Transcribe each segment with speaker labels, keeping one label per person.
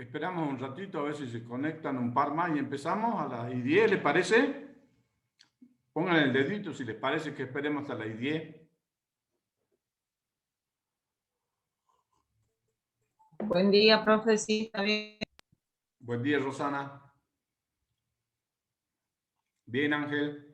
Speaker 1: Esperamos un ratito a ver si se conectan un par más y empezamos a las 10, ¿les parece? Pongan el dedito si les parece que esperemos hasta las 10.
Speaker 2: Buen día, profe. Sí, está bien.
Speaker 1: Buen día, Rosana. Bien, Ángel.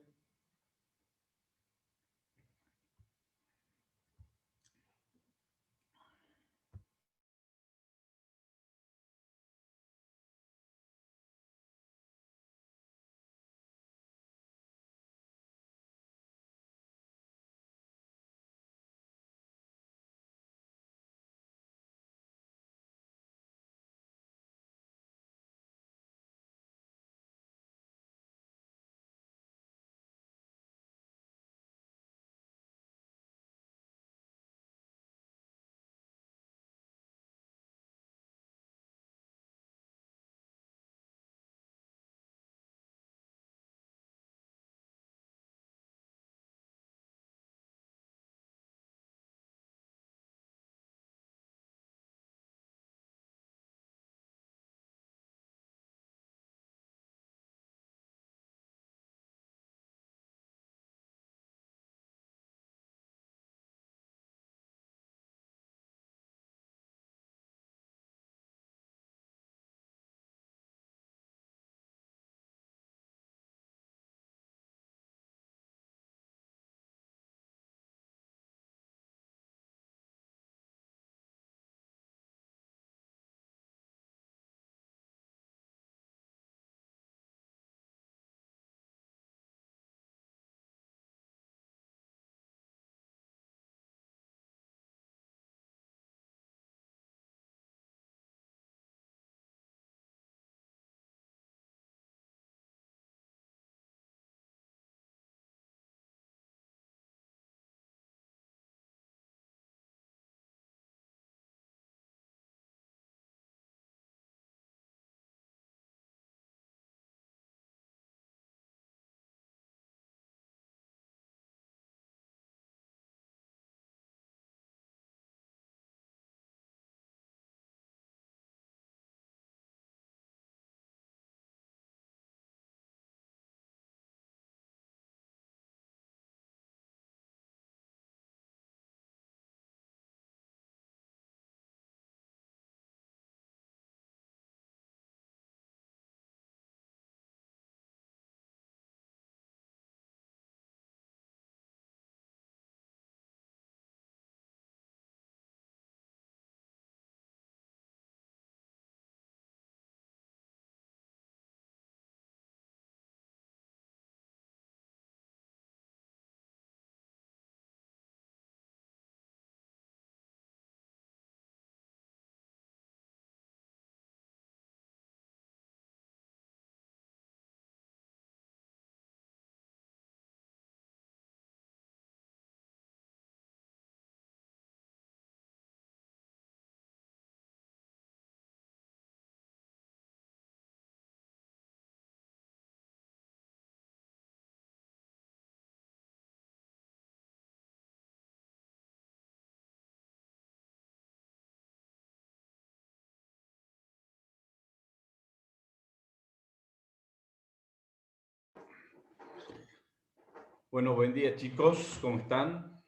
Speaker 1: Bueno, buen día chicos, ¿cómo están?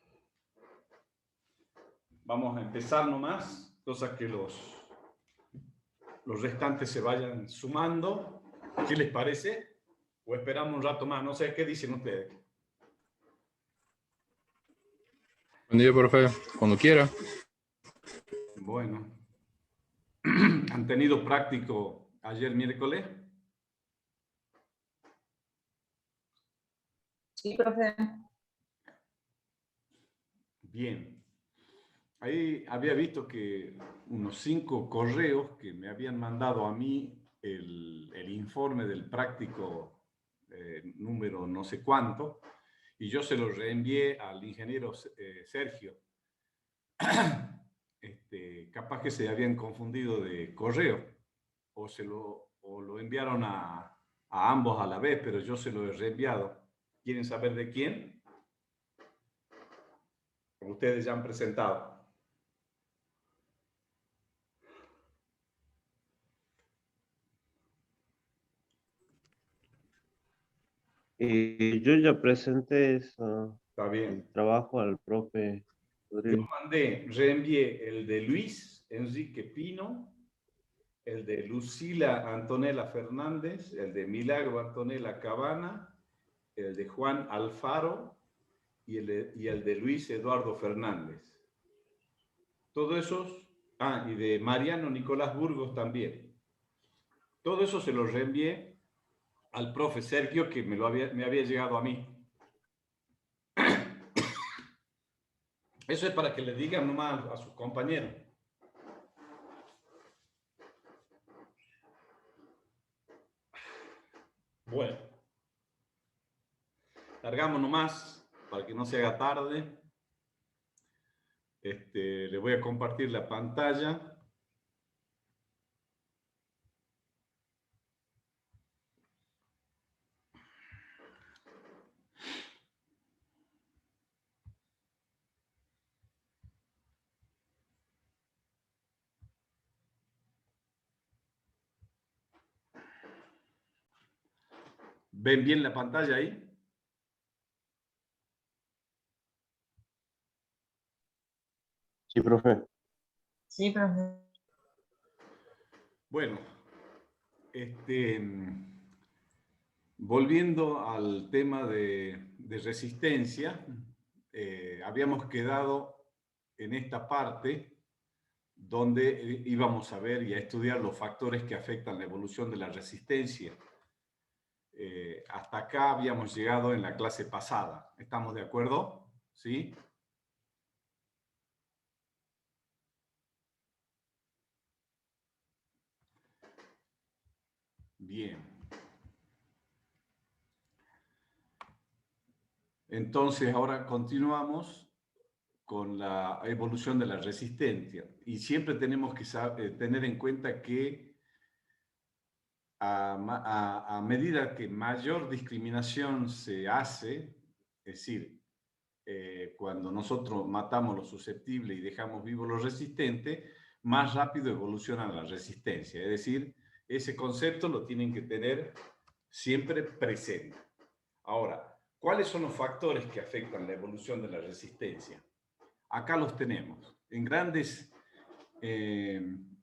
Speaker 1: Vamos a empezar nomás, cosa que los restantes se vayan sumando. ¿Qué les parece? ¿O esperamos un rato más? No sé, ¿qué dicen ustedes?
Speaker 3: Buen día, profe. Cuando quiera.
Speaker 1: Bueno, ¿han tenido práctico ayer miércoles?
Speaker 2: Sí, profe.
Speaker 1: Bien. Ahí había visto que unos 5 correos que me habían mandado a mí el informe del práctico número no sé cuánto, y yo se lo reenvié al ingeniero Sergio. Capaz que se habían confundido de correo, o lo enviaron a ambos a la vez, pero yo se lo he reenviado. ¿Quieren saber de quién? Ustedes ya han presentado.
Speaker 4: Yo ya presenté
Speaker 1: Está bien.
Speaker 4: el trabajo al profe
Speaker 1: Yo
Speaker 4: Rodríguez.
Speaker 1: reenvié el de Luis Enrique Pino, el de Lucila Antonella Fernández, el de Milagro Antonella Cabana, el de Juan Alfaro y el de Luis Eduardo Fernández. Todos esos, y de Mariano Nicolás Burgos también. Todo eso se lo reenvié al profe Sergio, que me había llegado a mí. Eso es para que le digan nomás a sus compañeros. Bueno, largamos nomás para que no se haga tarde. Le voy a compartir la pantalla. ¿Ven bien la pantalla ahí?
Speaker 4: Sí, profe.
Speaker 2: Sí, profe.
Speaker 1: Bueno, volviendo al tema de resistencia, habíamos quedado en esta parte donde íbamos a ver y a estudiar los factores que afectan la evolución de la resistencia. Hasta acá habíamos llegado en la clase pasada. ¿Estamos de acuerdo? ¿Sí? Bien. Entonces, ahora continuamos con la evolución de la resistencia. Y siempre tenemos que tener en cuenta que a medida que mayor discriminación se hace, es decir, cuando nosotros matamos lo susceptible y dejamos vivo lo resistente, más rápido evoluciona la resistencia. Es decir, ese concepto lo tienen que tener siempre presente. Ahora, ¿cuáles son los factores que afectan la evolución de la resistencia? Acá los tenemos. En grandes, en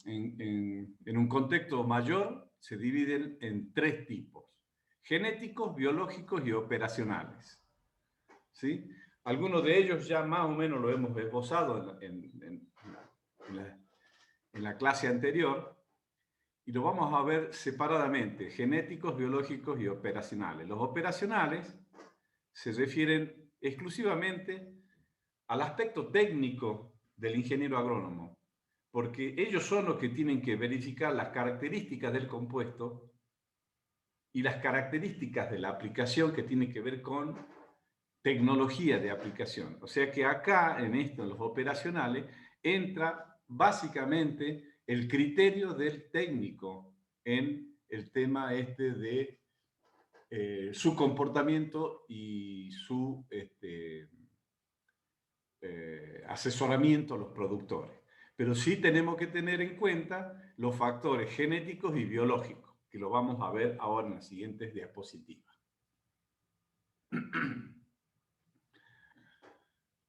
Speaker 1: un contexto mayor, se dividen en 3 tipos: genéticos, biológicos y operacionales. ¿Sí? Algunos de ellos ya más o menos lo hemos esbozado en la clase anterior, y lo vamos a ver separadamente: genéticos, biológicos y operacionales. Los operacionales se refieren exclusivamente al aspecto técnico del ingeniero agrónomo, porque ellos son los que tienen que verificar las características del compuesto y las características de la aplicación, que tiene que ver con tecnología de aplicación. O sea que acá, en esto, en los operacionales, entra básicamente el criterio del técnico en el tema de su comportamiento y su asesoramiento a los productores. Pero sí tenemos que tener en cuenta los factores genéticos y biológicos, que lo vamos a ver ahora en las siguientes diapositivas.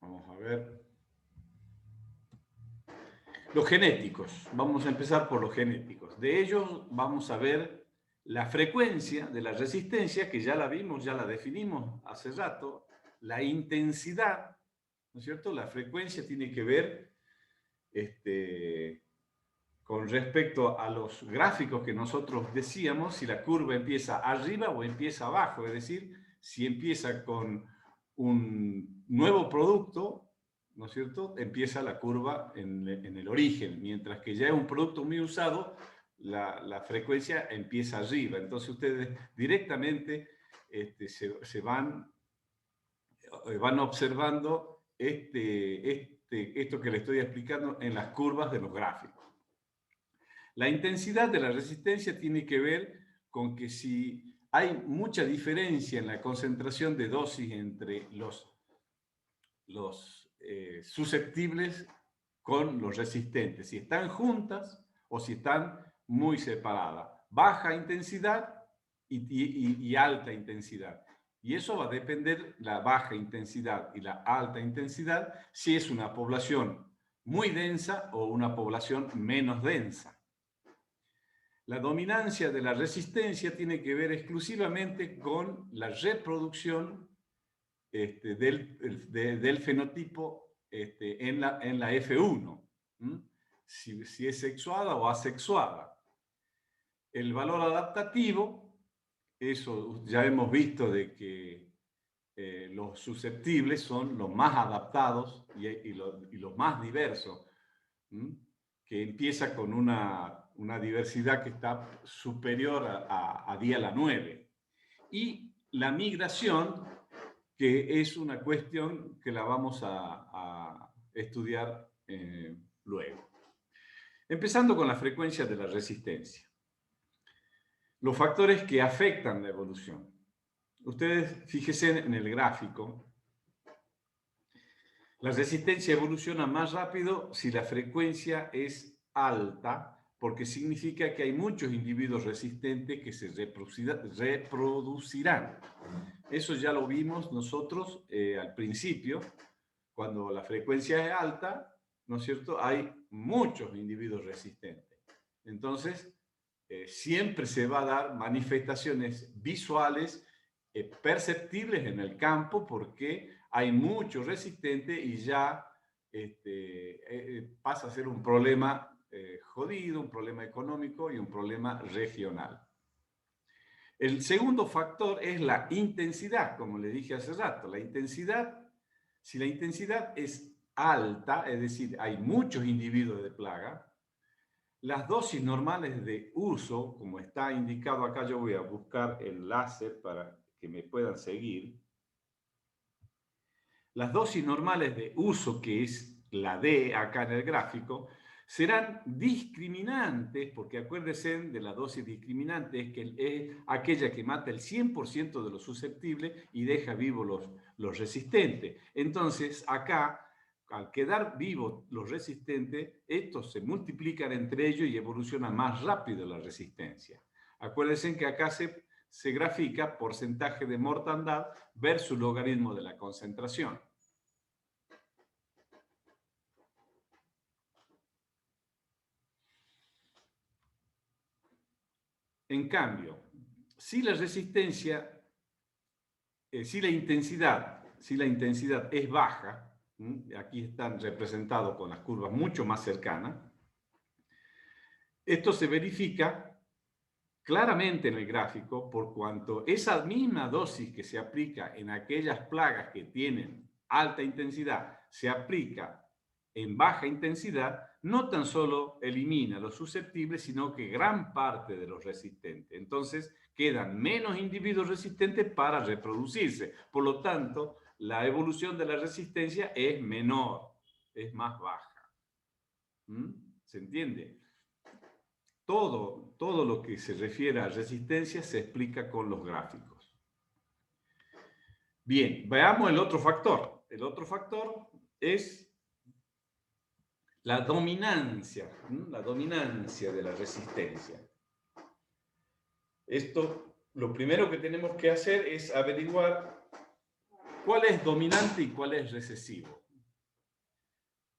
Speaker 1: Vamos a ver. Los genéticos. Vamos a empezar por los genéticos. De ellos vamos a ver la frecuencia de la resistencia, que ya la vimos, ya la definimos hace rato. La intensidad, ¿no es cierto? La frecuencia tiene que ver con respecto a los gráficos que nosotros decíamos, si la curva empieza arriba o empieza abajo, es decir, si empieza con un nuevo producto, ¿no es cierto?, empieza la curva en el origen, mientras que ya es un producto muy usado, la frecuencia empieza arriba. Entonces ustedes directamente se van observando esto que les estoy explicando en las curvas de los gráficos. La intensidad de la resistencia tiene que ver con que si hay mucha diferencia en la concentración de dosis entre los susceptibles con los resistentes, si están juntas o si están muy separadas. Baja intensidad y alta intensidad. Y eso va a depender, la baja intensidad y la alta intensidad, si es una población muy densa o una población menos densa. La dominancia de la resistencia tiene que ver exclusivamente con la reproducción del fenotipo en la F1, si es sexuada o asexuada. El valor adaptativo, eso ya hemos visto de que los susceptibles son los más adaptados y los más diversos, que empieza con una diversidad que está superior a 10 a la 9. Y la migración, que es una cuestión que la vamos a estudiar luego. Empezando con la frecuencia de la resistencia. Los factores que afectan la evolución. Ustedes fíjense en el gráfico. La resistencia evoluciona más rápido si la frecuencia es alta, porque significa que hay muchos individuos resistentes que se reproducirán. Eso ya lo vimos nosotros al principio, cuando la frecuencia es alta, ¿no es cierto?, hay muchos individuos resistentes. Entonces, siempre se va a dar manifestaciones visuales perceptibles en el campo, porque hay muchos resistentes y ya pasa a ser un problema jodido, un problema económico y un problema regional. El segundo factor es la intensidad, como le dije hace rato. La intensidad, si la intensidad es alta, es decir, hay muchos individuos de plaga, las dosis normales de uso, como está indicado acá, yo voy a buscar el láser para que me puedan seguir. Las dosis normales de uso, que es la D acá en el gráfico, serán discriminantes, porque acuérdense de la dosis discriminante, que es aquella que mata el 100% de los susceptibles y deja vivos los resistentes. Entonces, acá, al quedar vivos los resistentes, estos se multiplican entre ellos y evoluciona más rápido la resistencia. Acuérdense que acá se grafica porcentaje de mortandad versus logaritmo de la concentración. En cambio, si la resistencia, si la intensidad es baja, aquí están representados con las curvas mucho más cercanas, esto se verifica claramente en el gráfico, por cuanto esa misma dosis que se aplica en aquellas plagas que tienen alta intensidad se aplica en baja intensidad, no tan solo elimina los susceptibles, sino que gran parte de los resistentes. Entonces, quedan menos individuos resistentes para reproducirse. Por lo tanto, la evolución de la resistencia es menor, es más baja. ¿Se entiende? Todo lo que se refiere a resistencia se explica con los gráficos. Bien, veamos el otro factor. El otro factor es la dominancia de la resistencia. Esto, lo primero que tenemos que hacer es averiguar cuál es dominante y cuál es recesivo.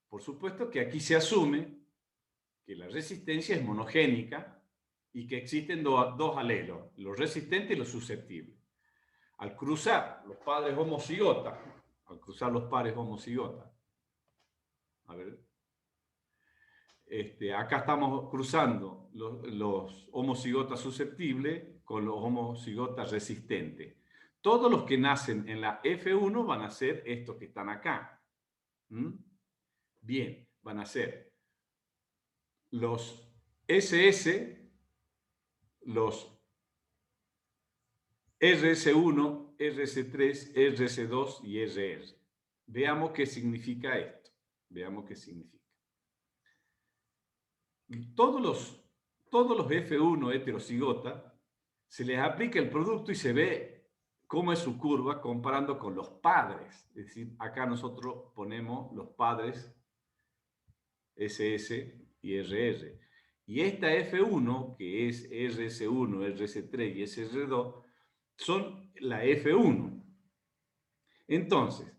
Speaker 1: Por supuesto que aquí se asume que la resistencia es monogénica y que existen dos alelos, los resistentes y los susceptibles. Al cruzar los padres homocigotas, a ver, acá estamos cruzando los homocigotas susceptibles con los homocigotas resistentes. Todos los que nacen en la F1 van a ser estos que están acá. Bien, van a ser los SS, los RS1, RS3, RS2 y RR. Veamos qué significa esto. Veamos qué significa. Todos los F1 heterocigota se les aplica el producto y se ve cómo es su curva comparando con los padres. Es decir, acá nosotros ponemos los padres SS y RR. Y esta F1, que es RS1, RS3 y SR2, son la F1. Entonces,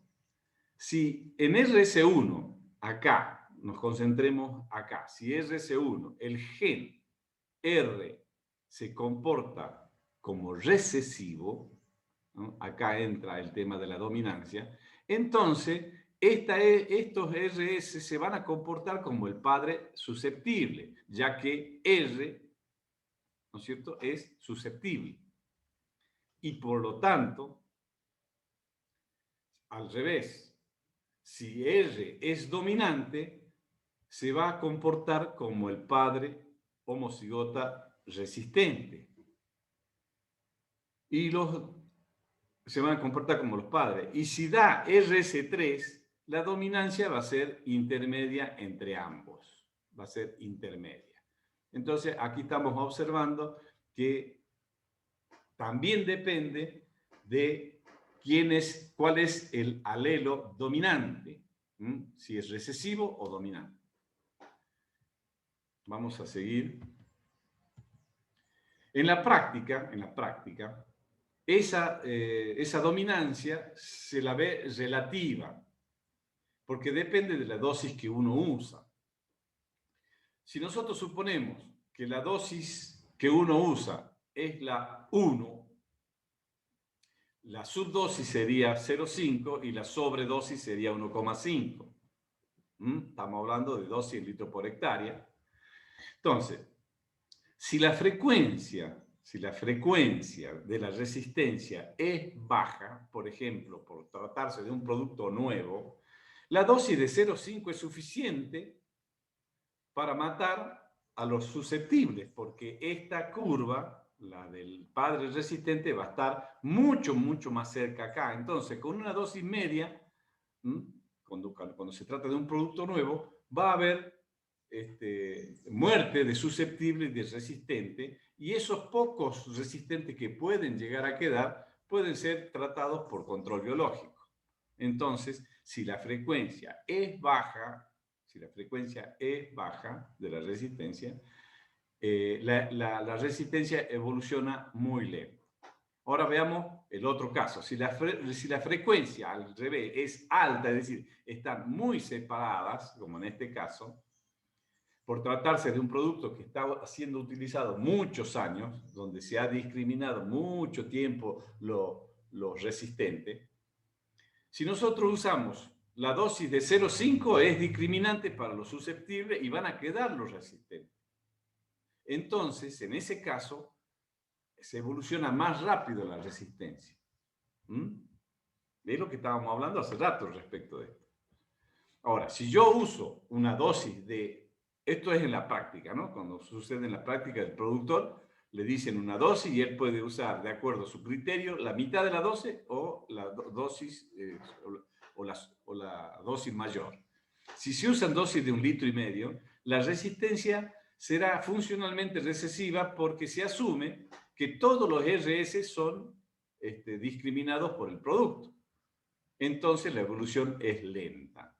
Speaker 1: si en RS1, acá, nos concentremos acá, si RS1, el gen R se comporta como recesivo, ¿no? Acá entra el tema de la dominancia, entonces estos RS se van a comportar como el padre susceptible, ya que R, ¿no es cierto?, es susceptible. Y por lo tanto, al revés, si R es dominante, se va a comportar como el padre homocigota resistente. Y se van a comportar como los padres. Y si da RS3, la dominancia va a ser intermedia entre ambos. Va a ser intermedia. Entonces, aquí estamos observando que también depende de cuál es el alelo dominante. Si es recesivo o dominante. Vamos a seguir. En la práctica, esa dominancia se la ve relativa, porque depende de la dosis que uno usa. Si nosotros suponemos que la dosis que uno usa es la 1, la subdosis sería 0,5 y la sobredosis sería 1,5. Estamos hablando de dosis en litro por hectárea. Entonces, si la frecuencia de la resistencia es baja, por ejemplo, por tratarse de un producto nuevo, la dosis de 0,5 es suficiente para matar a los susceptibles, porque esta curva, la del padre resistente, va a estar mucho, mucho más cerca acá. Entonces, con una dosis media, cuando se trata de un producto nuevo, va a haber muerte de susceptible y de resistente, y esos pocos resistentes que pueden llegar a quedar pueden ser tratados por control biológico. Entonces, si la frecuencia es baja de la resistencia, la resistencia evoluciona muy lento. Ahora veamos el otro caso. Si la frecuencia al revés es alta, es decir, están muy separadas, como en este caso, por tratarse de un producto que está siendo utilizado muchos años, donde se ha discriminado mucho tiempo lo resistente, si nosotros usamos la dosis de 0,5 es discriminante para los susceptibles y van a quedar los resistentes. Entonces, en ese caso, se evoluciona más rápido la resistencia. Es lo que estábamos hablando hace rato respecto de esto. Ahora, si yo uso una dosis de... Esto es en la práctica, ¿no? Cuando sucede en la práctica, el productor le dicen una dosis y él puede usar, de acuerdo a su criterio, la mitad de la dosis o la dosis o la dosis mayor. Si se usan dosis de 1,5 litros, la resistencia será funcionalmente recesiva porque se asume que todos los RS son discriminados por el producto. Entonces la evolución es lenta.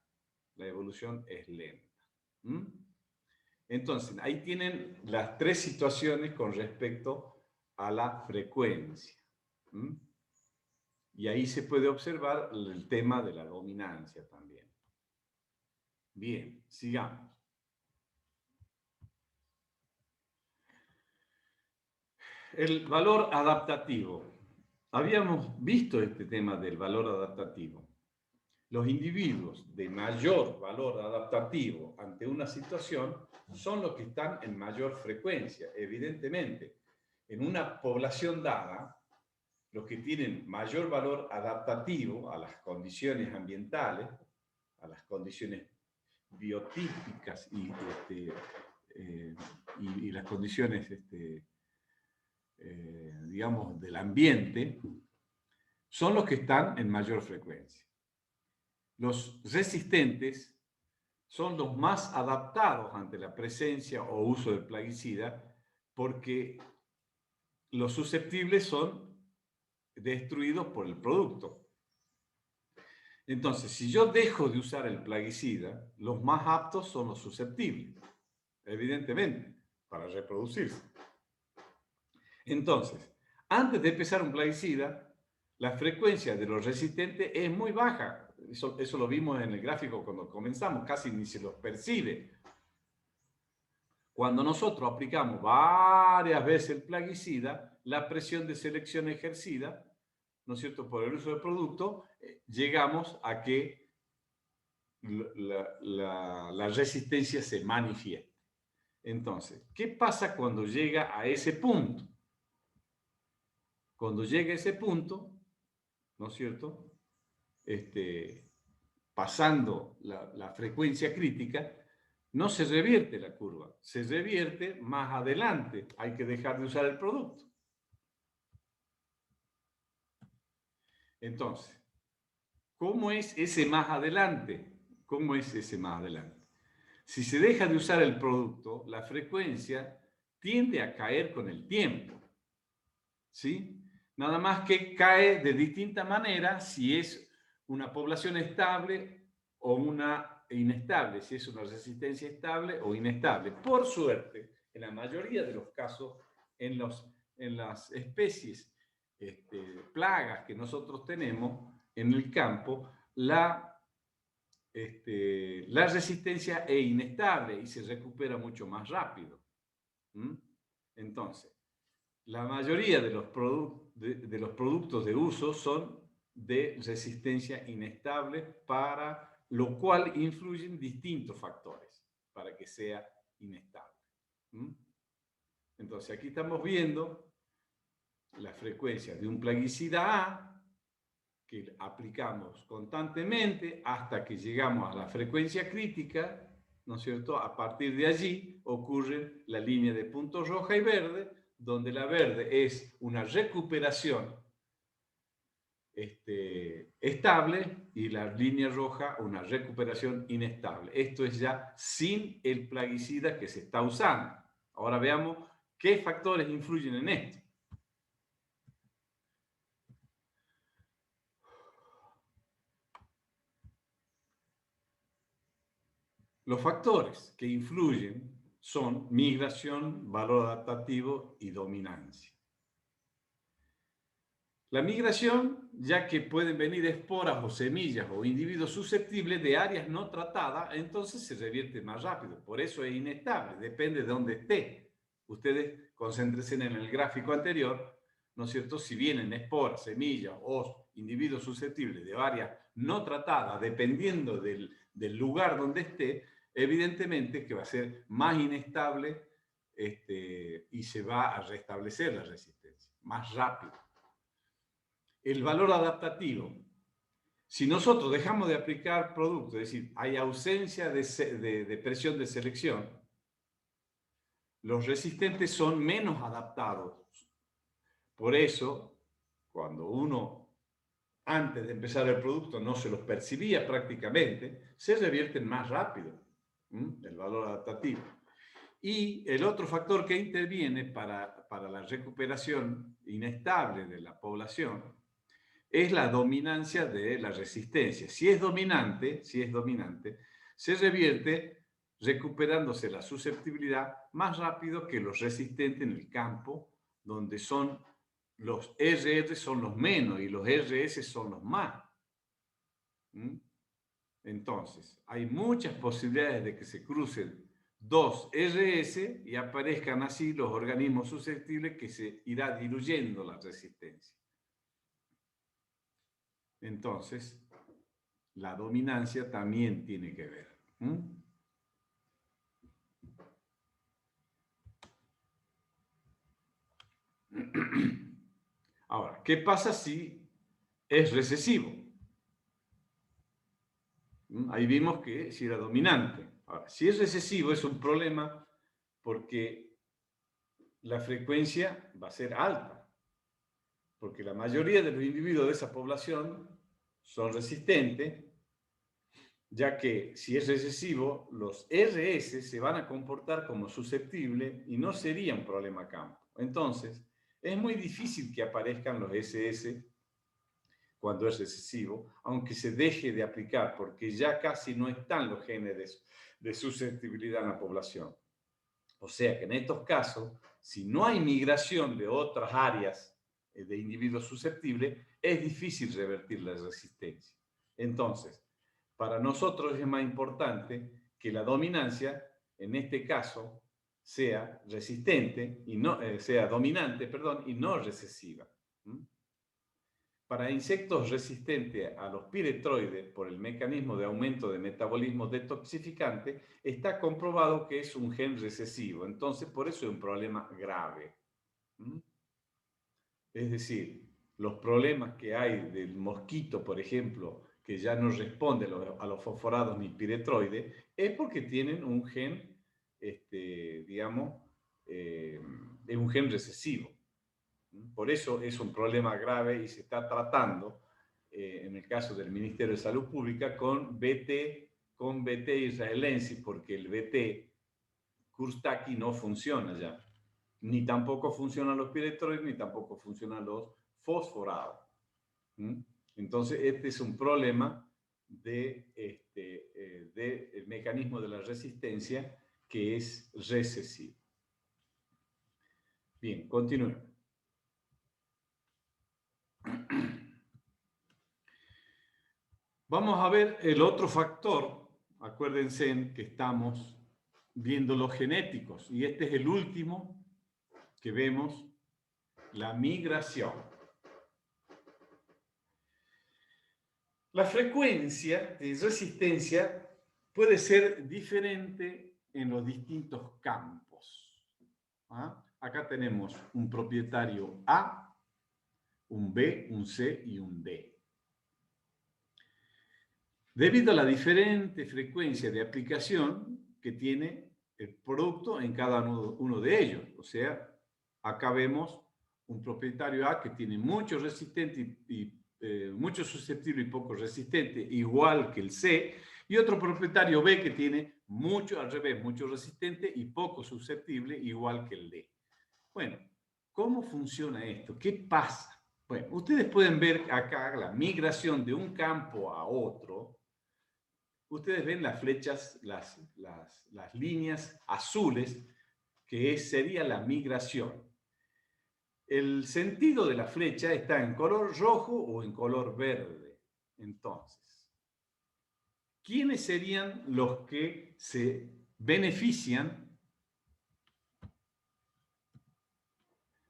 Speaker 1: Entonces, ahí tienen las tres situaciones con respecto a la frecuencia. Y ahí se puede observar el tema de la dominancia también. Bien, sigamos. El valor adaptativo. Habíamos visto este tema del valor adaptativo. Los individuos de mayor valor adaptativo ante una situación son los que están en mayor frecuencia. Evidentemente, en una población dada, los que tienen mayor valor adaptativo a las condiciones ambientales, a las condiciones biotípicas y las condiciones, digamos, del ambiente, son los que están en mayor frecuencia. Los resistentes son los más adaptados ante la presencia o uso del plaguicida porque los susceptibles son destruidos por el producto. Entonces, si yo dejo de usar el plaguicida, los más aptos son los susceptibles, evidentemente, para reproducirse. Entonces, antes de empezar un plaguicida, la frecuencia de los resistentes es muy baja. Eso lo vimos en el gráfico cuando comenzamos, casi ni se los percibe. Cuando nosotros aplicamos varias veces el plaguicida, la presión de selección ejercida, ¿no es cierto?, por el uso del producto, llegamos a que la resistencia se manifieste. Entonces, ¿qué pasa cuando llega a ese punto? Cuando llega a ese punto, ¿no es cierto?, pasando la frecuencia crítica, no se revierte la curva, se revierte más adelante. Hay que dejar de usar el producto. Entonces, ¿cómo es ese más adelante? ¿Cómo es ese más adelante? Si se deja de usar el producto, la frecuencia tiende a caer con el tiempo, ¿sí? Nada más que cae de distinta manera si es una población estable o una inestable, si es una resistencia estable o inestable. Por suerte, en la mayoría de los casos, en las especies, plagas que nosotros tenemos en el campo, la resistencia es inestable y se recupera mucho más rápido. Entonces, la mayoría de los productos de uso son de resistencia inestable, para lo cual influyen distintos factores para que sea inestable. Entonces, aquí estamos viendo la frecuencia de un plaguicida A que aplicamos constantemente hasta que llegamos a la frecuencia crítica, ¿no es cierto? A partir de allí ocurre la línea de puntos roja y verde, donde la verde es una recuperación estable y la línea roja una recuperación inestable. Esto es ya sin el plaguicida que se está usando. Ahora veamos qué factores influyen en esto. Los factores que influyen son migración, valor adaptativo y dominancia. La migración, ya que pueden venir esporas o semillas o individuos susceptibles de áreas no tratadas, entonces se revierte más rápido. Por eso es inestable, depende de dónde esté. Ustedes concéntrense en el gráfico anterior, ¿no es cierto? Si vienen esporas, semillas o individuos susceptibles de áreas no tratadas, dependiendo del lugar donde esté, evidentemente que va a ser más inestable y se va a restablecer la resistencia más rápido. El valor adaptativo. Si nosotros dejamos de aplicar productos, es decir, hay ausencia de presión de selección, los resistentes son menos adaptados. Por eso, cuando uno, antes de empezar el producto, no se los percibía prácticamente, se revierten más rápido, el valor adaptativo. Y el otro factor que interviene para la recuperación inestable de la población es la dominancia de la resistencia. Si es dominante, se revierte recuperándose la susceptibilidad más rápido que los resistentes en el campo, donde son los RR son los menos y los RS son los más. Entonces, hay muchas posibilidades de que se crucen dos RS y aparezcan así los organismos susceptibles que se irá diluyendo la resistencia. Entonces, la dominancia también tiene que ver. Ahora, ¿qué pasa si es recesivo? Ahí vimos que si era dominante. Ahora, si es recesivo es un problema porque la frecuencia va a ser alta, porque la mayoría de los individuos de esa población son resistentes, ya que si es recesivo, los RS se van a comportar como susceptibles y no sería un problema campo. Entonces, es muy difícil que aparezcan los SS cuando es recesivo, aunque se deje de aplicar, porque ya casi no están los genes de susceptibilidad en la población. O sea que en estos casos, si no hay migración de otras áreas de individuos susceptibles, es difícil revertir la resistencia. Entonces, para nosotros es más importante que la dominancia, en este caso, sea resistente y no sea dominante, perdón, y no recesiva. Para insectos resistentes a los piretroides por el mecanismo de aumento de metabolismo detoxificante, está comprobado que es un gen recesivo. Entonces, por eso es un problema grave. Es decir, los problemas que hay del mosquito, por ejemplo, que ya no responde a los fosforados ni piretroides, es porque tienen un gen, digamos, es un gen recesivo. Por eso es un problema grave y se está tratando, en el caso del Ministerio de Salud Pública, con BT israelensis, porque el BT Kurstaki no funciona ya. Ni tampoco funcionan los piretroides, ni tampoco funcionan los fosforados. Entonces, este es un problema del mecanismo de la resistencia que es recesivo. Bien, continuemos. Vamos a ver el otro factor. Acuérdense que estamos viendo los genéticos y este es el último que vemos, la migración. La frecuencia de resistencia puede ser diferente en los distintos campos. Acá tenemos un propietario A, un B, un C y un D. Debido a la diferente frecuencia de aplicación que tiene el producto en cada uno de ellos. O sea, acá vemos un propietario A que tiene mucho resistente mucho susceptible y poco resistente, igual que el C, y otro propietario B que tiene mucho, al revés, mucho resistente y poco susceptible, igual que el D. Bueno, ¿cómo funciona esto? ¿Qué pasa? Bueno, ustedes pueden ver acá la migración de un campo a otro. Ustedes ven las flechas, las líneas azules, que sería la migración. El sentido de la flecha está en color rojo o en color verde. Entonces, ¿quiénes serían los que se benefician?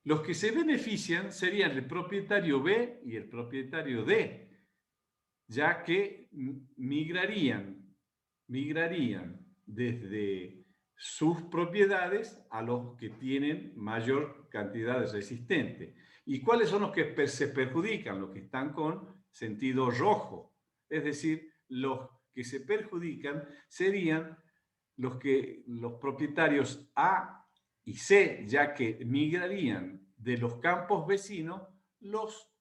Speaker 1: Los que se benefician serían el propietario B y el propietario D, ya que migrarían desde sus propiedades a los que tienen mayor cantidad de resistente. ¿Y cuáles son los que se perjudican? Los que están con sentido rojo. Es decir, los que se perjudican serían los propietarios A y C, ya que migrarían de los campos vecinos los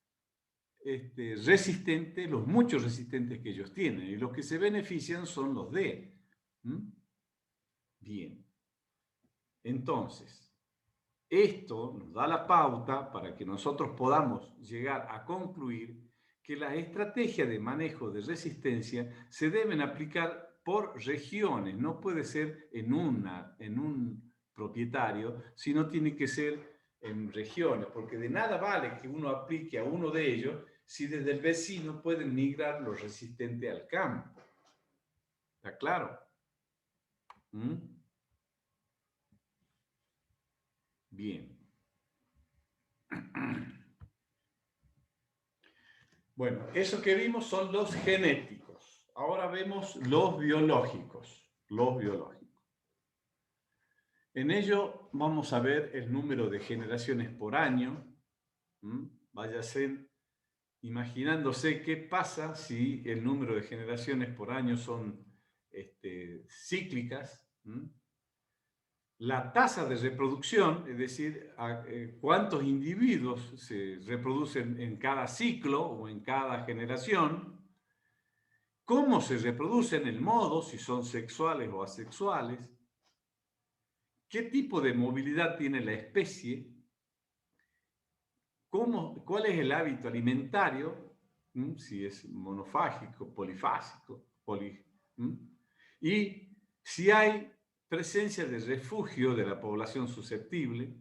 Speaker 1: resistentes, los muchos resistentes que ellos tienen, y los que se benefician son los D. Bien. Entonces, esto nos da la pauta para que nosotros podamos llegar a concluir que las estrategias de manejo de resistencia se deben aplicar por regiones, no puede ser en un propietario, sino tiene que ser en regiones, porque de nada vale que uno aplique a uno de ellos si desde el vecino pueden migrar los resistentes al campo. ¿Está claro? ¿Mm? Bien. Bueno, eso que vimos son los genéticos. Ahora vemos los biológicos. Los biológicos. En ello vamos a ver el número de generaciones por año. Váyase imaginándose qué pasa si el número de generaciones por año son cíclicas. La tasa de reproducción, es decir, cuántos individuos se reproducen en cada ciclo o en cada generación, cómo se reproducen, el modo, si son sexuales o asexuales, qué tipo de movilidad tiene la especie, cuál es el hábito alimentario, si es monofágico, polifágico, y si hay presencia de refugio de la población susceptible,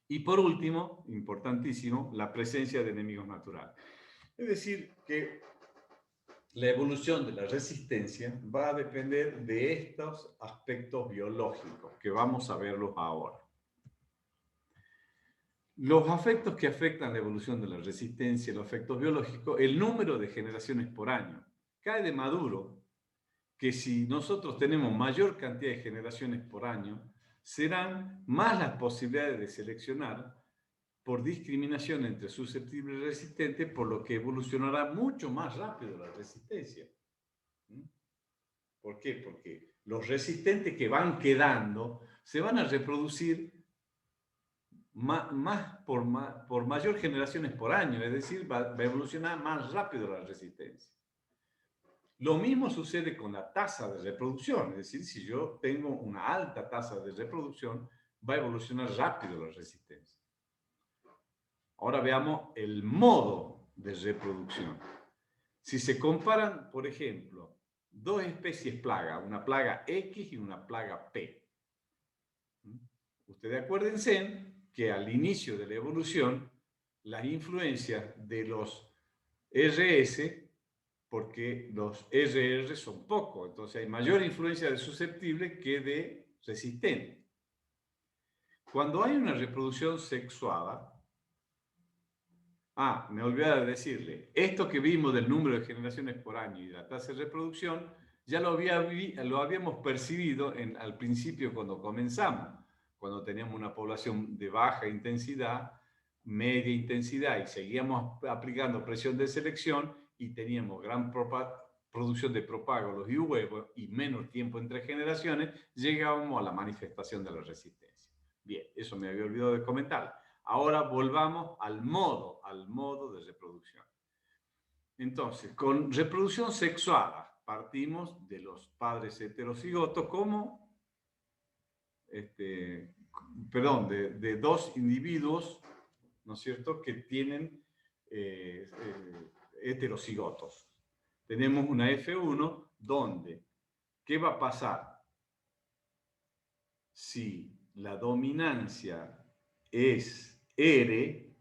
Speaker 1: y por último, importantísimo, la presencia de enemigos naturales. Es decir, que la evolución de la resistencia va a depender de estos aspectos biológicos, que vamos a verlos ahora. Los afectos que afectan la evolución de la resistencia, los afectos biológicos, el número de generaciones por año. Cae de maduro que si nosotros tenemos mayor cantidad de generaciones por año, serán más las posibilidades de seleccionar por discriminación entre susceptible y resistente, por lo que evolucionará mucho más rápido la resistencia. ¿Por qué? Porque los resistentes que van quedando se van a reproducir por mayor generaciones por año, es decir, va a evolucionar más rápido la resistencia. Lo mismo sucede con la tasa de reproducción, es decir, si yo tengo una alta tasa de reproducción, va a evolucionar rápido la resistencia. Ahora veamos el modo de reproducción. Si se comparan, por ejemplo, dos especies plaga, una plaga X y una plaga P. Ustedes acuérdense que al inicio de la evolución, las influencias de los RS, porque los RR son pocos, entonces hay mayor influencia de susceptible que de resistente. Cuando hay una reproducción sexuada, me olvidé de decirle, esto que vimos del número de generaciones por año y la tasa de reproducción, ya lo habíamos percibido al principio cuando comenzamos, cuando teníamos una población de baja intensidad, media intensidad y seguíamos aplicando presión de selección y teníamos gran producción de propágulos y huevos y menos tiempo entre generaciones, llegábamos a la manifestación de la resistencia. Bien, eso me había olvidado de comentar. Ahora volvamos al modo de reproducción. Entonces, con reproducción sexuada, partimos de los padres heterocigotos como, de dos individuos, ¿no es cierto?, que tienen heterocigotos. Tenemos una F1 donde, ¿qué va a pasar? Si la dominancia es R,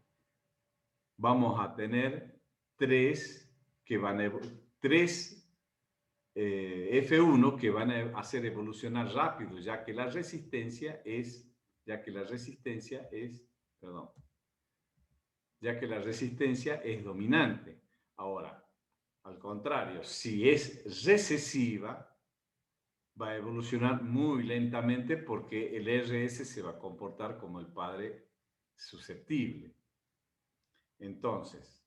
Speaker 1: vamos a tener tres F1 que van a hacer evolucionar rápido, ya que la resistencia es dominante. Ahora, al contrario, si es recesiva, va a evolucionar muy lentamente porque el RS se va a comportar como el padre susceptible. Entonces,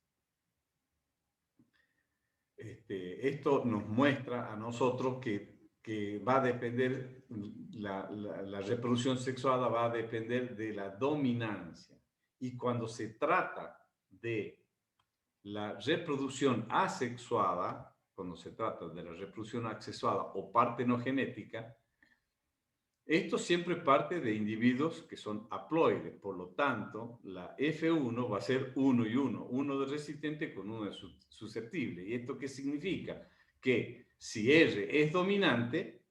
Speaker 1: esto nos muestra a nosotros que va a depender, la reproducción sexuada va a depender de la dominancia. Y cuando se trata de la reproducción asexuada, cuando se trata de la reproducción asexuada o partenogenética, esto siempre parte de individuos que son haploides, por lo tanto, la F1 va a ser 1 y 1, uno de resistente con uno de susceptible. ¿Y esto qué significa? Que si R es dominante,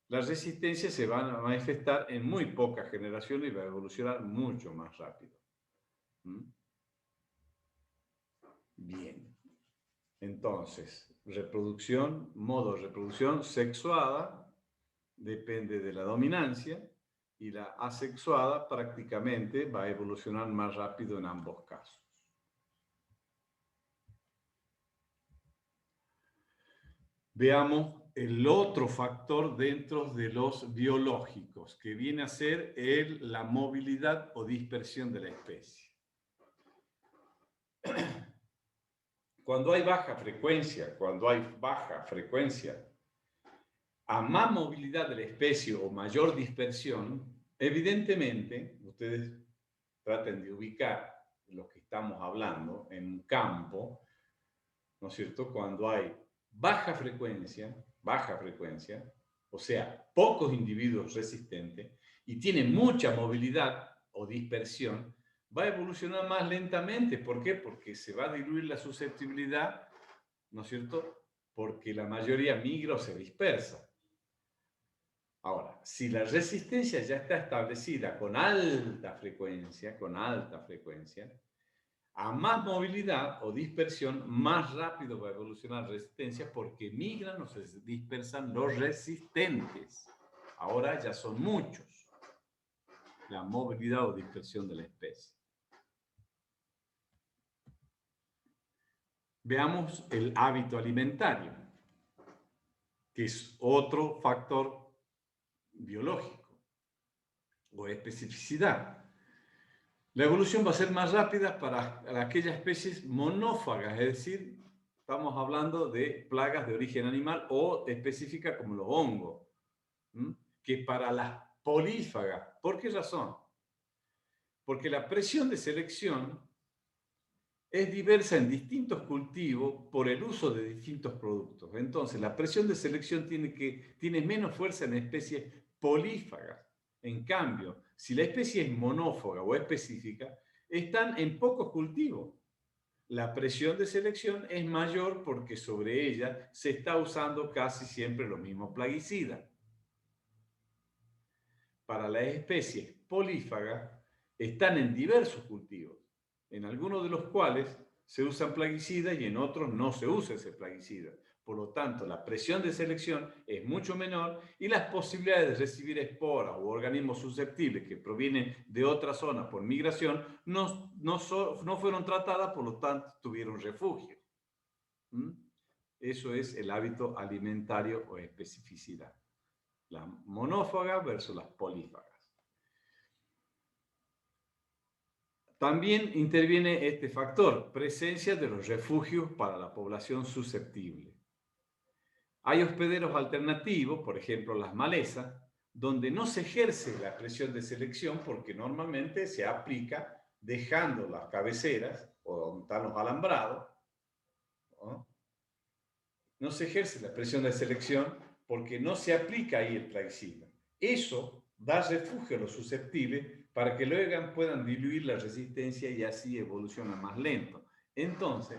Speaker 1: la resistencia se va a manifestar en muy pocas generaciones y va a evolucionar mucho más rápido. Bien. Entonces, reproducción, modo de reproducción sexuada, depende de la dominancia, y la asexuada prácticamente va a evolucionar más rápido en ambos casos. Veamos el otro factor dentro de los biológicos, que viene a ser la movilidad o dispersión de la especie. Cuando hay baja frecuencia, a más movilidad de la especie o mayor dispersión, evidentemente, ustedes traten de ubicar lo que estamos hablando en un campo, ¿no es cierto? Cuando hay baja frecuencia, o sea, pocos individuos resistentes, y tiene mucha movilidad o dispersión, va a evolucionar más lentamente. ¿Por qué? Porque se va a diluir la susceptibilidad, ¿no es cierto? Porque la mayoría migra o se dispersa. Ahora, si la resistencia ya está establecida con alta frecuencia, a más movilidad o dispersión, más rápido va a evolucionar la resistencia porque migran o se dispersan los resistentes. Ahora ya son muchos. La movilidad o dispersión de la especie. Veamos el hábito alimentario, que es otro factor biológico o especificidad. La evolución va a ser más rápida para aquellas especies monófagas, es decir, estamos hablando de plagas de origen animal o específicas como los hongos, que para las polífagas. ¿Por qué razón? Porque la presión de selección es diversa en distintos cultivos por el uso de distintos productos. Entonces, la presión de selección tiene menos fuerza en especies polífagas. En cambio, si la especie es monófaga o específica, están en pocos cultivos. La presión de selección es mayor porque sobre ella se está usando casi siempre los mismos plaguicidas. Para las especies polífagas, están en diversos cultivos, en algunos de los cuales se usan plaguicidas y en otros no se usa ese plaguicida. Por lo tanto, la presión de selección es mucho menor y las posibilidades de recibir esporas u organismos susceptibles que provienen de otra zona por migración no fueron tratadas, por lo tanto, tuvieron refugio. Eso es el hábito alimentario o especificidad. Las monófagas versus las polífagas. También interviene este factor, presencia de los refugios para la población susceptible. Hay hospederos alternativos, por ejemplo las malezas, donde no se ejerce la presión de selección porque normalmente se aplica dejando las cabeceras o donde están los alambrados. No se ejerce la presión de selección porque no se aplica ahí el plaguicida. Eso da refugio a los susceptibles para que luego puedan diluir la resistencia y así evoluciona más lento. Entonces,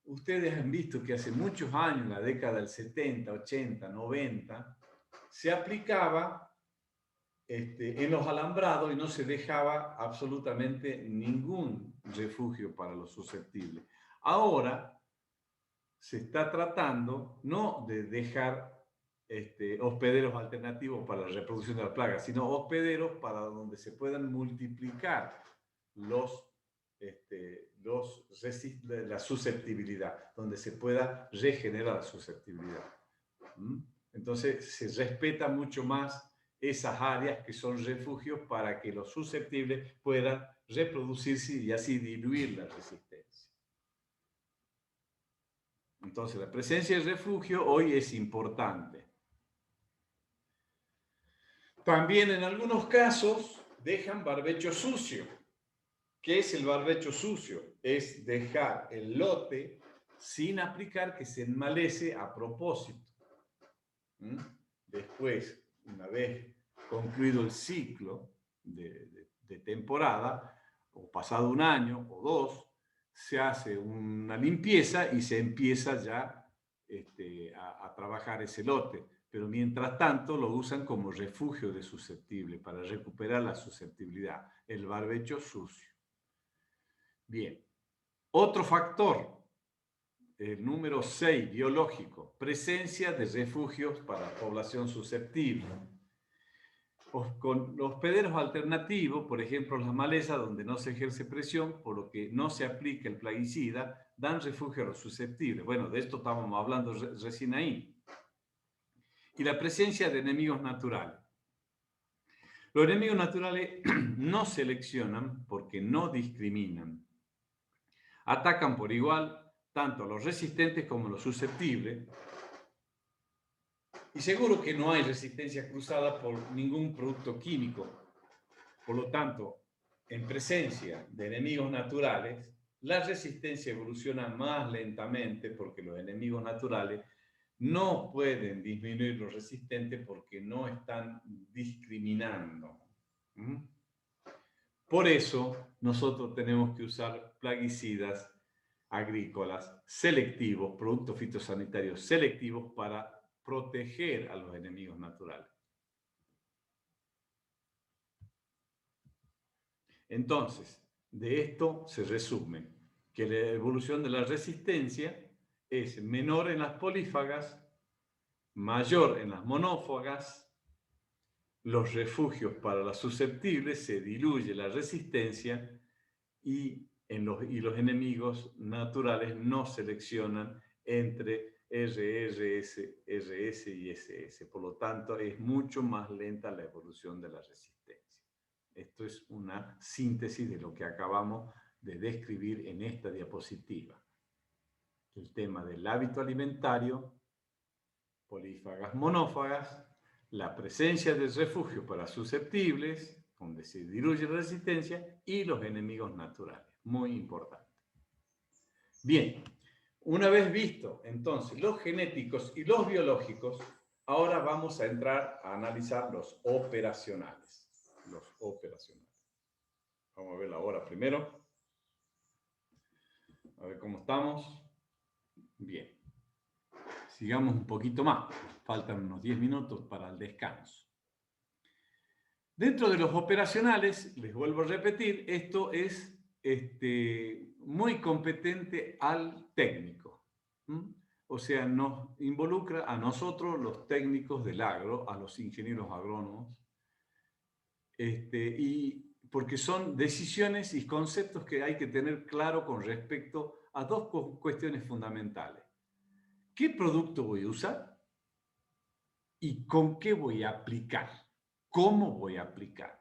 Speaker 1: ustedes han visto que hace muchos años, en la década del 70, 80, 90, se aplicaba en los alambrados y no se dejaba absolutamente ningún refugio para los susceptibles. Ahora se está tratando no de dejar hospederos alternativos para la reproducción de las plagas, sino hospederos para donde se puedan multiplicar la susceptibilidad, donde se pueda regenerar la susceptibilidad. Entonces se respeta mucho más esas áreas que son refugios para que los susceptibles puedan reproducirse y así diluir la resistencia. Entonces la presencia de refugio hoy es importante. También en algunos casos dejan barbecho sucio. ¿Qué es el barbecho sucio? Es dejar el lote sin aplicar, que se enmalece a propósito. Después, una vez concluido el ciclo de temporada, o pasado un año o dos, se hace una limpieza y se empieza ya a trabajar ese lote. Pero mientras tanto lo usan como refugio de susceptible para recuperar la susceptibilidad, el barbecho sucio. Bien, otro factor el número 6, biológico, presencia de refugios para población susceptible. Con los hospederos alternativos, por ejemplo, las malezas donde no se ejerce presión, por lo que no se aplica el plaguicida, dan refugio a los susceptibles. Bueno, de esto estábamos hablando recién ahí. Y la presencia de enemigos naturales. Los enemigos naturales no seleccionan porque no discriminan. Atacan por igual tanto a los resistentes como a los susceptibles. Y seguro que no hay resistencia cruzada por ningún producto químico. Por lo tanto, en presencia de enemigos naturales, la resistencia evoluciona más lentamente porque los enemigos naturales no pueden disminuir los resistentes porque no están discriminando. Por eso, nosotros tenemos que usar plaguicidas agrícolas selectivos, productos fitosanitarios selectivos para proteger a los enemigos naturales. Entonces, de esto se resume que la evolución de la resistencia es menor en las polífagas, mayor en las monófagas, los refugios para las susceptibles, se diluye la resistencia y los enemigos naturales no seleccionan entre RS y SS. Por lo tanto, es mucho más lenta la evolución de la resistencia. Esto es una síntesis de lo que acabamos de describir en esta diapositiva. El tema del hábito alimentario, polífagas, monófagas, la presencia de refugio para susceptibles, donde se diluye la resistencia, y los enemigos naturales. Muy importante. Bien, una vez visto entonces los genéticos y los biológicos, ahora vamos a entrar a analizar los operacionales. Los operacionales. Vamos a ver la hora primero. A ver cómo estamos. Bien. Sigamos un poquito más. Faltan unos 10 minutos para el descanso. Dentro de los operacionales, les vuelvo a repetir, esto es muy competente al técnico. O sea, nos involucra a nosotros, los técnicos del agro, a los ingenieros agrónomos, y porque son decisiones y conceptos que hay que tener claro con respecto a dos cuestiones fundamentales. ¿Qué producto voy a usar? ¿Y con qué voy a aplicar? ¿Cómo voy a aplicar?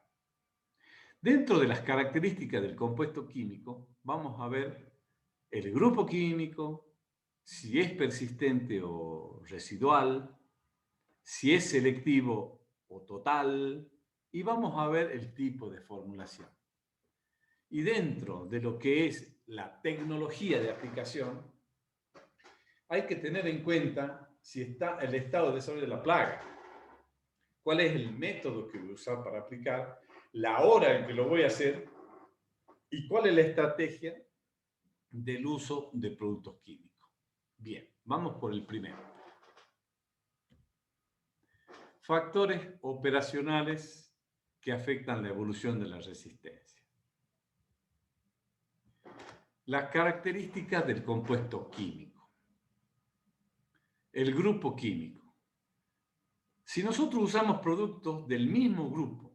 Speaker 1: Dentro de las características del compuesto químico, vamos a ver el grupo químico, si es persistente o residual, si es selectivo o total, y vamos a ver el tipo de formulación. Y dentro de lo que es la tecnología de aplicación, hay que tener en cuenta si está el estado de desarrollo de la plaga, cuál es el método que voy a usar para aplicar, la hora en que lo voy a hacer y cuál es la estrategia del uso de productos químicos. Bien, vamos por el primero. Factores operacionales que afectan la evolución de la resistencia. Las características del compuesto químico. El grupo químico. Si nosotros usamos productos del mismo grupo,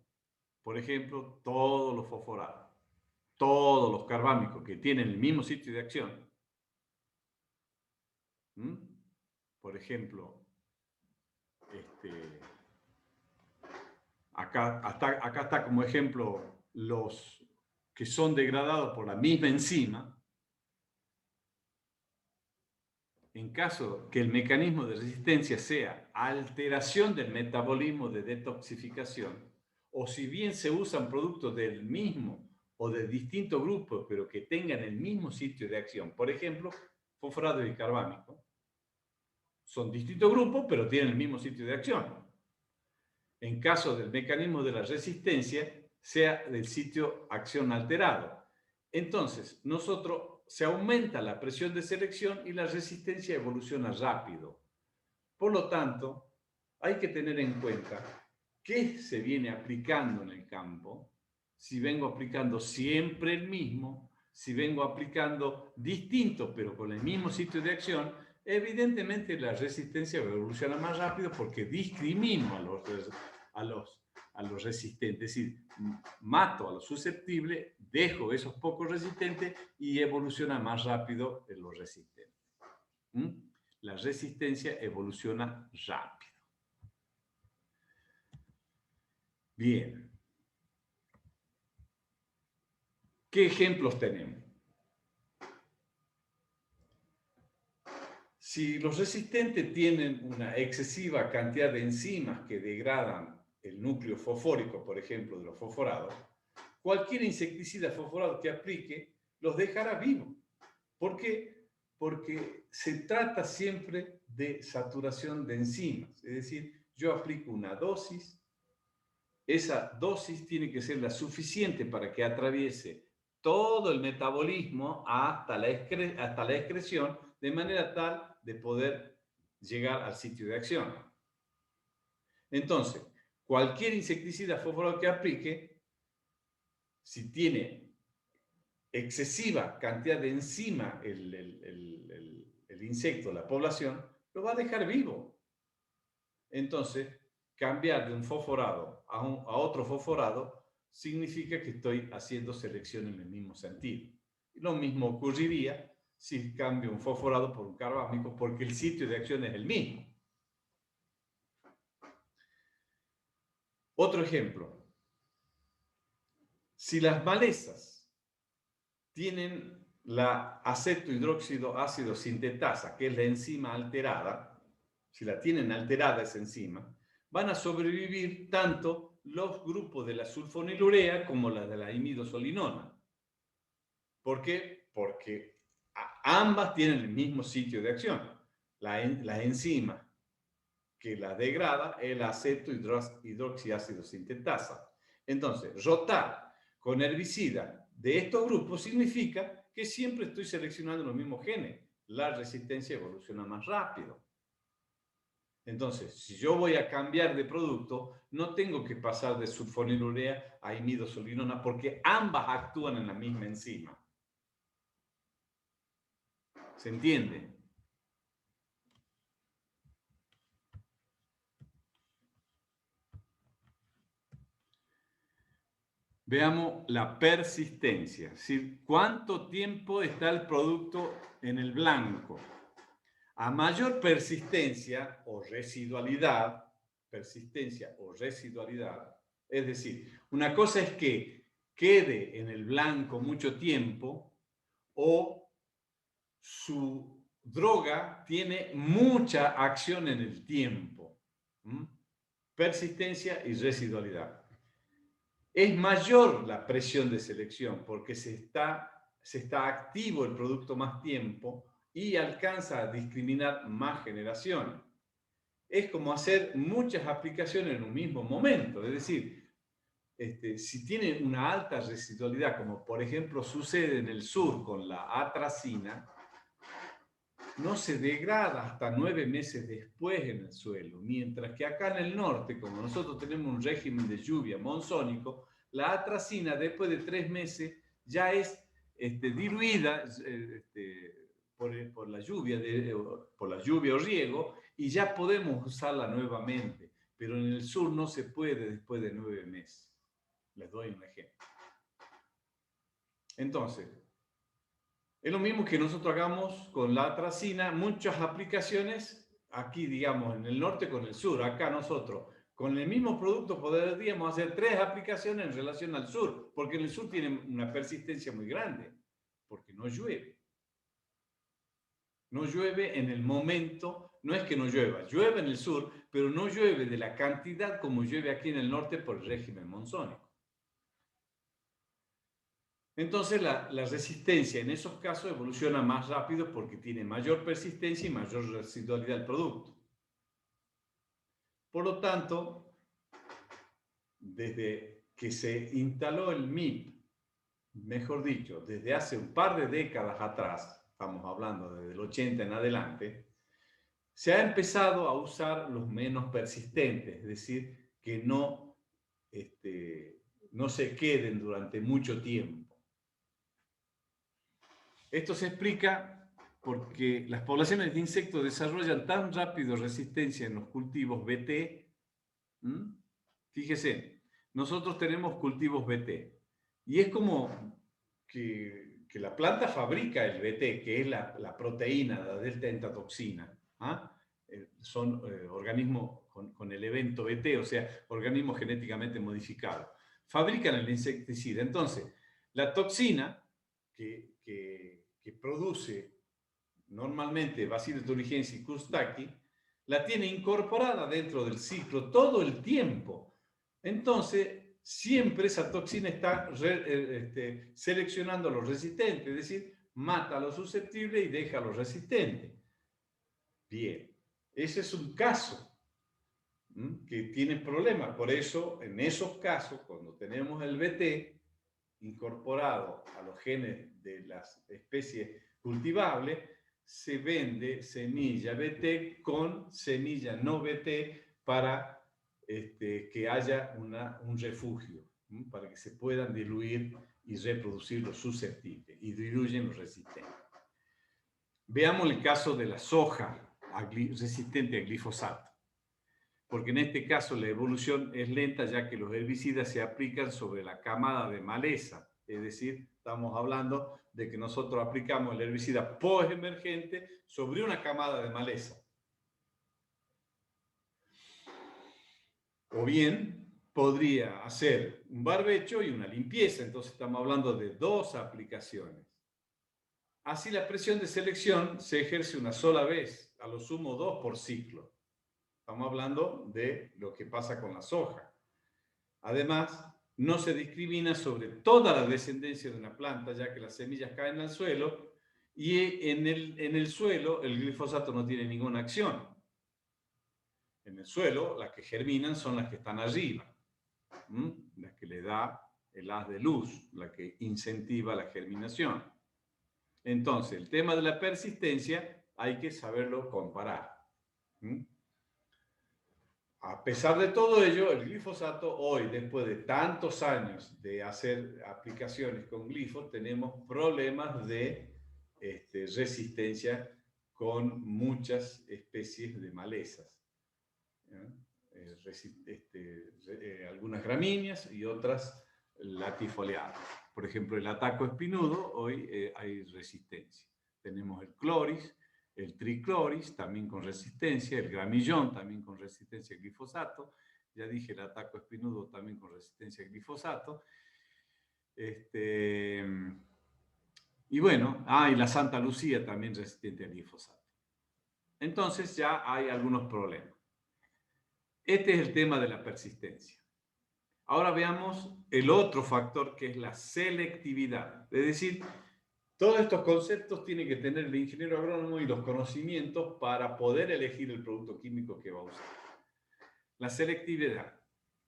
Speaker 1: por ejemplo, todos los fosforados, todos los carbámicos que tienen el mismo sitio de acción, por ejemplo, acá está como ejemplo los que son degradados por la misma enzima. En caso que el mecanismo de resistencia sea alteración del metabolismo de detoxificación, o si bien se usan productos del mismo o de distintos grupos, pero que tengan el mismo sitio de acción, por ejemplo, fosforato y carbámico, son distintos grupos, pero tienen el mismo sitio de acción. En caso del mecanismo de la resistencia, sea del sitio acción alterado. Entonces, se aumenta la presión de selección y la resistencia evoluciona rápido. Por lo tanto, hay que tener en cuenta qué se viene aplicando en el campo, si vengo aplicando siempre el mismo, si vengo aplicando distinto, pero con el mismo sitio de acción, evidentemente la resistencia evoluciona más rápido porque discrimino a los resistentes, es decir, mato a los susceptibles, dejo esos pocos resistentes y evoluciona más rápido en los resistentes. La resistencia evoluciona rápido. Bien. ¿Qué ejemplos tenemos? Si los resistentes tienen una excesiva cantidad de enzimas que degradan el núcleo fosfórico, por ejemplo, de los fosforados, cualquier insecticida fosforado que aplique los dejará vivos. ¿Por qué? Porque se trata siempre de saturación de enzimas. Es decir, yo aplico una dosis, esa dosis tiene que ser la suficiente para que atraviese todo el metabolismo hasta la excreción, de manera tal de poder llegar al sitio de acción. Entonces, cualquier insecticida fosforado que aplique, si tiene excesiva cantidad de enzima el insecto, la población, lo va a dejar vivo. Entonces, cambiar de un fosforado a otro fosforado significa que estoy haciendo selección en el mismo sentido. Y lo mismo ocurriría si cambio un fosforado por un carbámico, porque el sitio de acción es el mismo. Otro ejemplo. Si las malezas tienen la acetohidróxido ácido sintetasa, que es la enzima alterada, si la tienen alterada esa enzima, van a sobrevivir tanto los grupos de la sulfonilurea como la de la imidosolinona. ¿Por qué? Porque ambas tienen el mismo sitio de acción. La enzima que la degrada es la acetohidroxiácido sintetasa. Entonces, rotar con herbicida de estos grupos significa que siempre estoy seleccionando los mismos genes. La resistencia evoluciona más rápido. Entonces, si yo voy a cambiar de producto, no tengo que pasar de sulfonilurea a imidosolinona porque ambas actúan en la misma enzima. ¿Se entiende? Veamos la persistencia, es decir, cuánto tiempo está el producto en el blanco. A mayor persistencia o residualidad, es decir, una cosa es que quede en el blanco mucho tiempo o su droga tiene mucha acción en el tiempo. Persistencia y residualidad. Es mayor la presión de selección porque se está activo el producto más tiempo y alcanza a discriminar más generaciones. Es como hacer muchas aplicaciones en un mismo momento, es decir, si tiene una alta residualidad, como por ejemplo sucede en el sur con la atracina, no se degrada hasta 9 meses después en el suelo, mientras que acá en el norte, como nosotros tenemos un régimen de lluvia monzónico, la atracina después de 3 meses ya es diluida por la lluvia o riego y ya podemos usarla nuevamente, pero en el sur no se puede después de 9 meses. Les doy un ejemplo. Entonces, es lo mismo que nosotros hagamos con la atracina, muchas aplicaciones, aquí digamos en el norte con el sur, acá nosotros, con el mismo producto podríamos hacer 3 aplicaciones en relación al sur, porque en el sur tiene una persistencia muy grande, porque no llueve. No llueve en el momento, no es que no llueva, llueve en el sur, pero no llueve de la cantidad como llueve aquí en el norte por el régimen monzónico. Entonces la resistencia en esos casos evoluciona más rápido porque tiene mayor persistencia y mayor residualidad del producto. Por lo tanto, desde que se instaló el MIP, mejor dicho, desde hace un par de décadas atrás, estamos hablando desde el 80 en adelante, se ha empezado a usar los menos persistentes, es decir, que no se queden durante mucho tiempo. Esto se explica porque las poblaciones de insectos desarrollan tan rápido resistencia en los cultivos BT. Fíjese, nosotros tenemos cultivos BT y es como que la planta fabrica el BT, que es la proteína, la delta entatoxina. Son organismos con el evento BT, o sea, organismos genéticamente modificados. Fabrican el insecticida. Entonces, la toxina que produce normalmente Bacillus thuringiensis y Coxsackie, la tiene incorporada dentro del ciclo todo el tiempo. Entonces, siempre esa toxina está seleccionando a los resistentes, es decir, mata a los susceptibles y deja a los resistentes. Bien, ese es un caso que tiene problemas. Por eso, en esos casos, cuando tenemos el BT incorporado a los genes de las especies cultivables, se vende semilla BT con semilla no BT para que haya un refugio, para que se puedan diluir y reproducir los susceptibles y diluyen los resistentes. Veamos el caso de la soja resistente al glifosato, porque en este caso la evolución es lenta ya que los herbicidas se aplican sobre la camada de maleza, es decir, estamos hablando de que nosotros aplicamos el herbicida postemergente sobre una camada de maleza. O bien podría hacer un barbecho y una limpieza, entonces estamos hablando de dos aplicaciones. Así la presión de selección se ejerce una sola vez, a lo sumo 2 por ciclo. Estamos hablando de lo que pasa con la soja. Además, no se discrimina sobre toda la descendencia de una planta, ya que las semillas caen al suelo y en el suelo el glifosato no tiene ninguna acción. En el suelo, las que germinan son las que están arriba, las que le da el haz de luz, la que incentiva la germinación. Entonces, el tema de la persistencia hay que saberlo comparar. A pesar de todo ello, el glifosato hoy, después de tantos años de hacer aplicaciones con glifo, tenemos problemas de resistencia con muchas especies de malezas. Algunas gramíneas y otras latifoliadas. Por ejemplo, el ataco espinudo, hoy hay resistencia. Tenemos el cloris, el tricloris, también con resistencia, el gramillón, también con resistencia al glifosato. Ya dije, el ataco espinudo también con resistencia al glifosato. Y bueno, y la Santa Lucía también resistente al glifosato. Entonces ya hay algunos problemas. Este es el tema de la persistencia. Ahora veamos el otro factor que es la selectividad. Es decir, todos estos conceptos tiene que tener el ingeniero agrónomo y los conocimientos para poder elegir el producto químico que va a usar. La selectividad.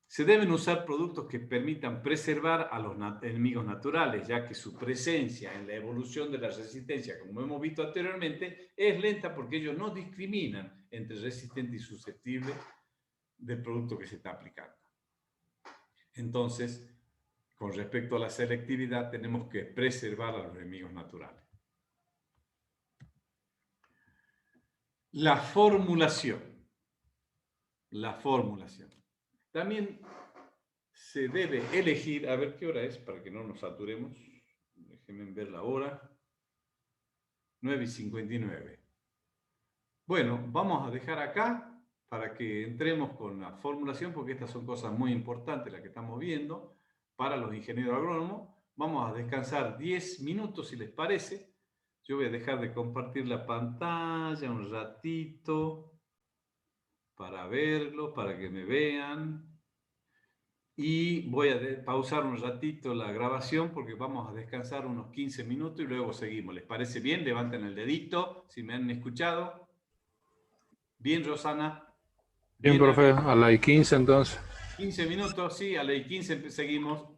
Speaker 1: Se deben usar productos que permitan preservar a los enemigos naturales, ya que su presencia en la evolución de la resistencia, como hemos visto anteriormente, es lenta porque ellos no discriminan entre resistente y susceptible del producto que se está aplicando. Entonces, con respecto a la selectividad, tenemos que preservar a los enemigos naturales. La formulación. La formulación. También se debe elegir, a ver qué hora es, para que no nos saturemos. Déjenme ver la hora. 9:59. Bueno, vamos a dejar acá para que entremos con la formulación, porque estas son cosas muy importantes las que estamos viendo para los ingenieros agrónomos. Vamos a descansar 10 minutos, si les parece. Yo voy a dejar de compartir la pantalla un ratito para verlo, para que me vean. Y voy a pausar un ratito la grabación porque vamos a descansar unos 15 minutos y luego seguimos. ¿Les parece bien? Levanten el dedito si me han escuchado. Bien, Rosana.
Speaker 3: Bien, profe, a la 15 entonces.
Speaker 1: 15 minutos, sí, a la 15 seguimos.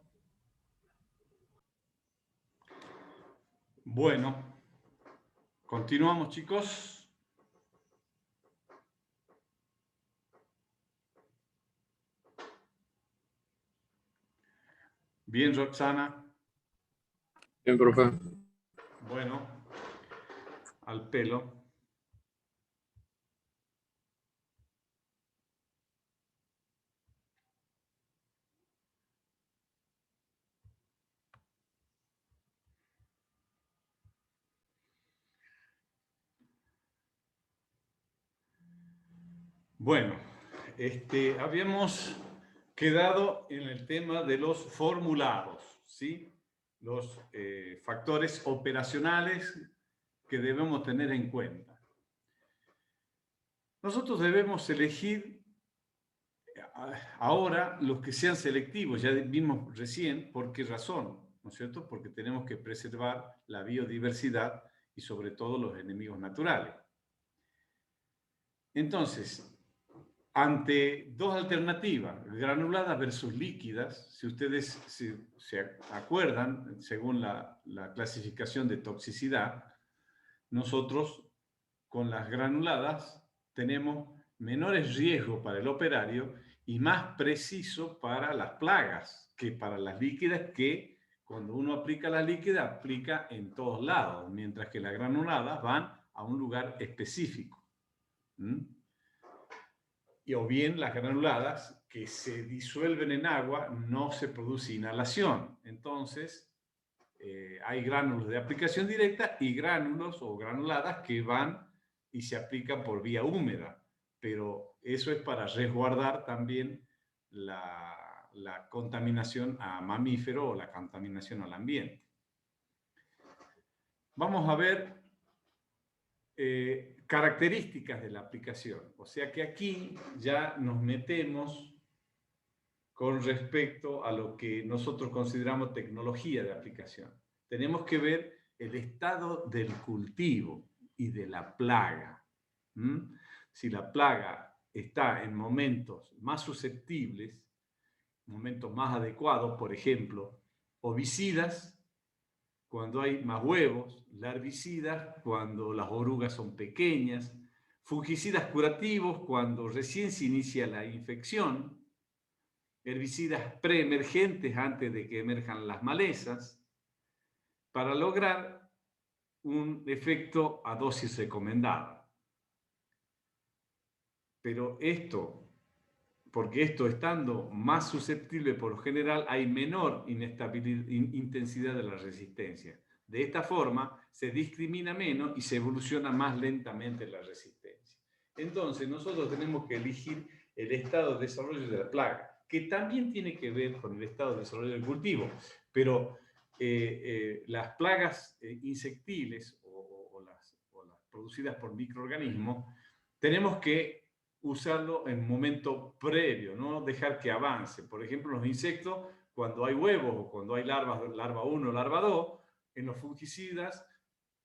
Speaker 1: Bueno, continuamos, chicos. Bien, Roxana.
Speaker 3: Bien, profe.
Speaker 1: Bueno, al pelo. Bueno, habíamos quedado en el tema de los formulados, ¿sí? Los factores operacionales que debemos tener en cuenta. Nosotros debemos elegir ahora los que sean selectivos. Ya vimos recién por qué razón, ¿no es cierto? Porque tenemos que preservar la biodiversidad y sobre todo los enemigos naturales. Entonces, ante dos alternativas, granuladas versus líquidas, si ustedes se acuerdan, según la clasificación de toxicidad, nosotros con las granuladas tenemos menores riesgos para el operario y más preciso para las plagas que para las líquidas, que cuando uno aplica la líquida aplica en todos lados, mientras que las granuladas van a un lugar específico. O bien las granuladas que se disuelven en agua, no se produce inhalación. Entonces, hay gránulos de aplicación directa y gránulos o granuladas que van y se aplican por vía húmeda. Pero eso es para resguardar también la contaminación a mamífero o la contaminación al ambiente. Vamos a ver características de la aplicación. O sea que aquí ya nos metemos con respecto a lo que nosotros consideramos tecnología de aplicación. Tenemos que ver el estado del cultivo y de la plaga. Si la plaga está en momentos más susceptibles, momentos más adecuados, por ejemplo, ovicidas, cuando hay más huevos, larvicidas cuando las orugas son pequeñas, fungicidas curativos cuando recién se inicia la infección, herbicidas preemergentes antes de que emerjan las malezas, para lograr un efecto a dosis recomendada. Pero porque esto estando más susceptible por lo general, hay menor intensidad de la resistencia. De esta forma, se discrimina menos y se evoluciona más lentamente la resistencia. Entonces, nosotros tenemos que elegir el estado de desarrollo de la plaga, que también tiene que ver con el estado de desarrollo del cultivo, pero las plagas insectiles o las producidas por microorganismos, tenemos que usarlo en momento previo, no dejar que avance. Por ejemplo, los insectos, cuando hay huevos o cuando hay larva 1, larva 2, en los fungicidas,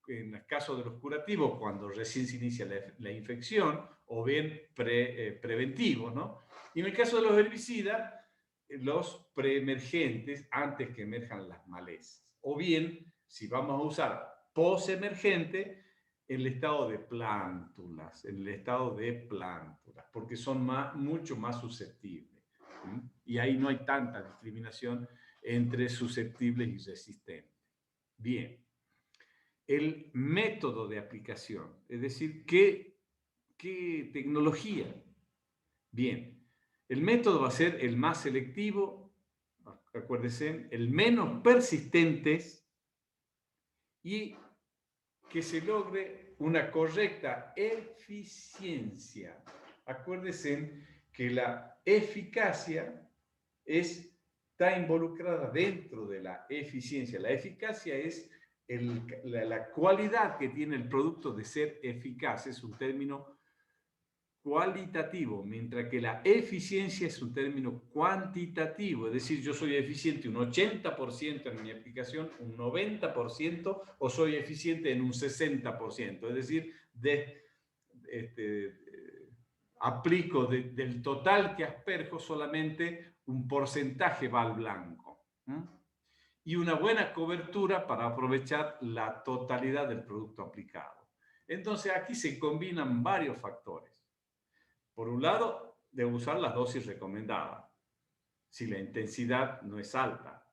Speaker 1: en el caso de los curativos, cuando recién se inicia la infección, o bien preventivos, ¿no? Y en el caso de los herbicidas, los preemergentes antes que emerjan las malezas. O bien, si vamos a usar posemergente, en el estado de plántulas, porque son mucho más susceptibles. Y ahí no hay tanta discriminación entre susceptibles y resistentes. Bien. El método de aplicación, es decir, ¿qué tecnología? Bien, el método va a ser el más selectivo, acuérdense, el menos persistentes y que se logre una correcta eficiencia. Acuérdense que la eficacia está involucrada dentro de la eficiencia. La eficacia es la cualidad que tiene el producto de ser eficaz, es un término cualitativo, mientras que la eficiencia es un término cuantitativo, es decir, yo soy eficiente un 80% en mi aplicación, un 90%, o soy eficiente en un 60%, es decir, aplico del total que asperjo solamente un porcentaje va al blanco. Y una buena cobertura para aprovechar la totalidad del producto aplicado. Entonces aquí se combinan varios factores. Por un lado, debo usar las dosis recomendadas, si la intensidad no es alta,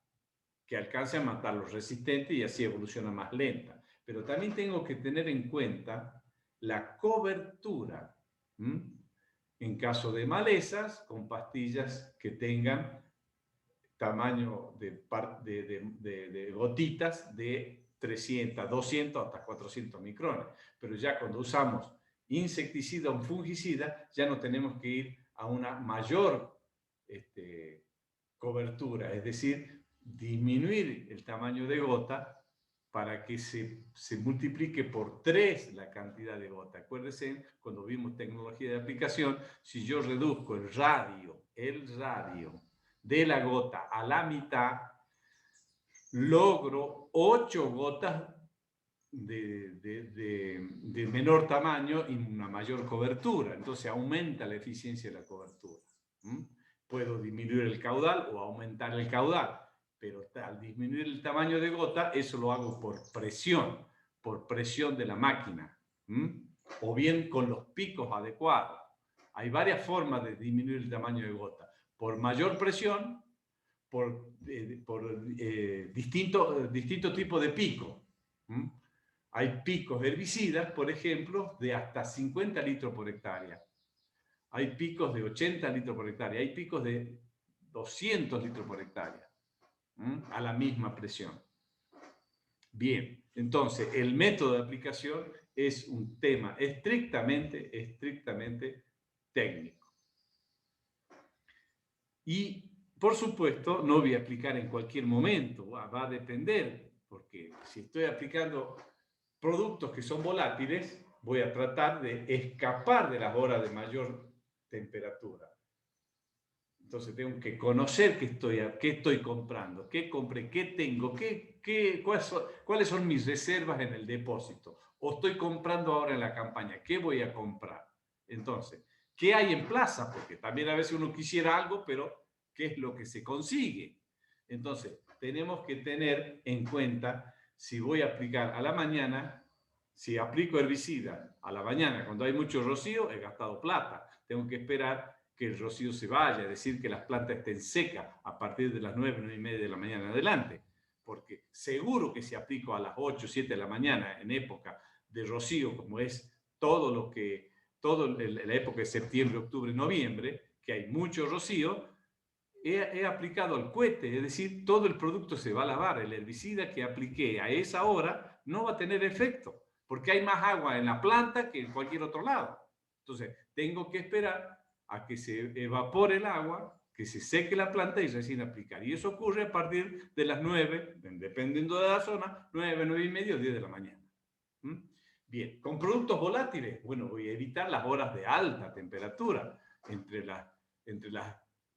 Speaker 1: que alcance a matar los resistentes y así evoluciona más lenta. Pero también tengo que tener en cuenta la cobertura. En caso de malezas, con pastillas que tengan tamaño de gotitas de 300, 200 hasta 400 micrones. Pero ya cuando usamos insecticida o fungicida, ya no tenemos que ir a una mayor cobertura, es decir, disminuir el tamaño de gota para que se multiplique por 3 la cantidad de gota. Acuérdense, cuando vimos tecnología de aplicación, si yo reduzco el radio de la gota a la mitad, logro 8 gotas de menor tamaño y una mayor cobertura. Entonces aumenta la eficiencia de la cobertura. Puedo disminuir el caudal o aumentar el caudal, pero al disminuir el tamaño de gota, eso lo hago por presión de la máquina, o bien con los picos adecuados. Hay varias formas de disminuir el tamaño de gota: por mayor presión, por distinto tipo de pico. Hay picos herbicidas, por ejemplo, de hasta 50 litros por hectárea. Hay picos de 80 litros por hectárea. Hay picos de 200 litros por hectárea, a la misma presión. Bien, entonces el método de aplicación es un tema estrictamente técnico. Y, por supuesto, no voy a aplicar en cualquier momento, va a depender, porque si estoy aplicando productos que son volátiles, voy a tratar de escapar de las horas de mayor temperatura. Entonces tengo que conocer qué estoy comprando, qué compré, qué tengo, cuáles son mis reservas en el depósito. O estoy comprando ahora en la campaña, ¿qué voy a comprar? Entonces, ¿qué hay en plaza? Porque también a veces uno quisiera algo, pero ¿qué es lo que se consigue? Entonces, tenemos que tener en cuenta si voy a aplicar a la mañana. Si aplico herbicida a la mañana cuando hay mucho rocío, he gastado plata. Tengo que esperar que el rocío se vaya, es decir, que las plantas estén secas a partir de las 9, 9 y media de la mañana en adelante. Porque seguro que si aplico a las 8, 7 de la mañana en época de rocío, como es toda la época de septiembre, octubre, noviembre, que hay mucho rocío, he aplicado al cohete, es decir, todo el producto se va a lavar. El herbicida que apliqué a esa hora no va a tener efecto, porque hay más agua en la planta que en cualquier otro lado. Entonces, tengo que esperar a que se evapore el agua, que se seque la planta y recién aplicar. Y eso ocurre a partir de las 9, dependiendo de la zona, 9, 9 y media, 10 de la mañana. Bien, con productos volátiles, bueno, voy a evitar las horas de alta temperatura, entre las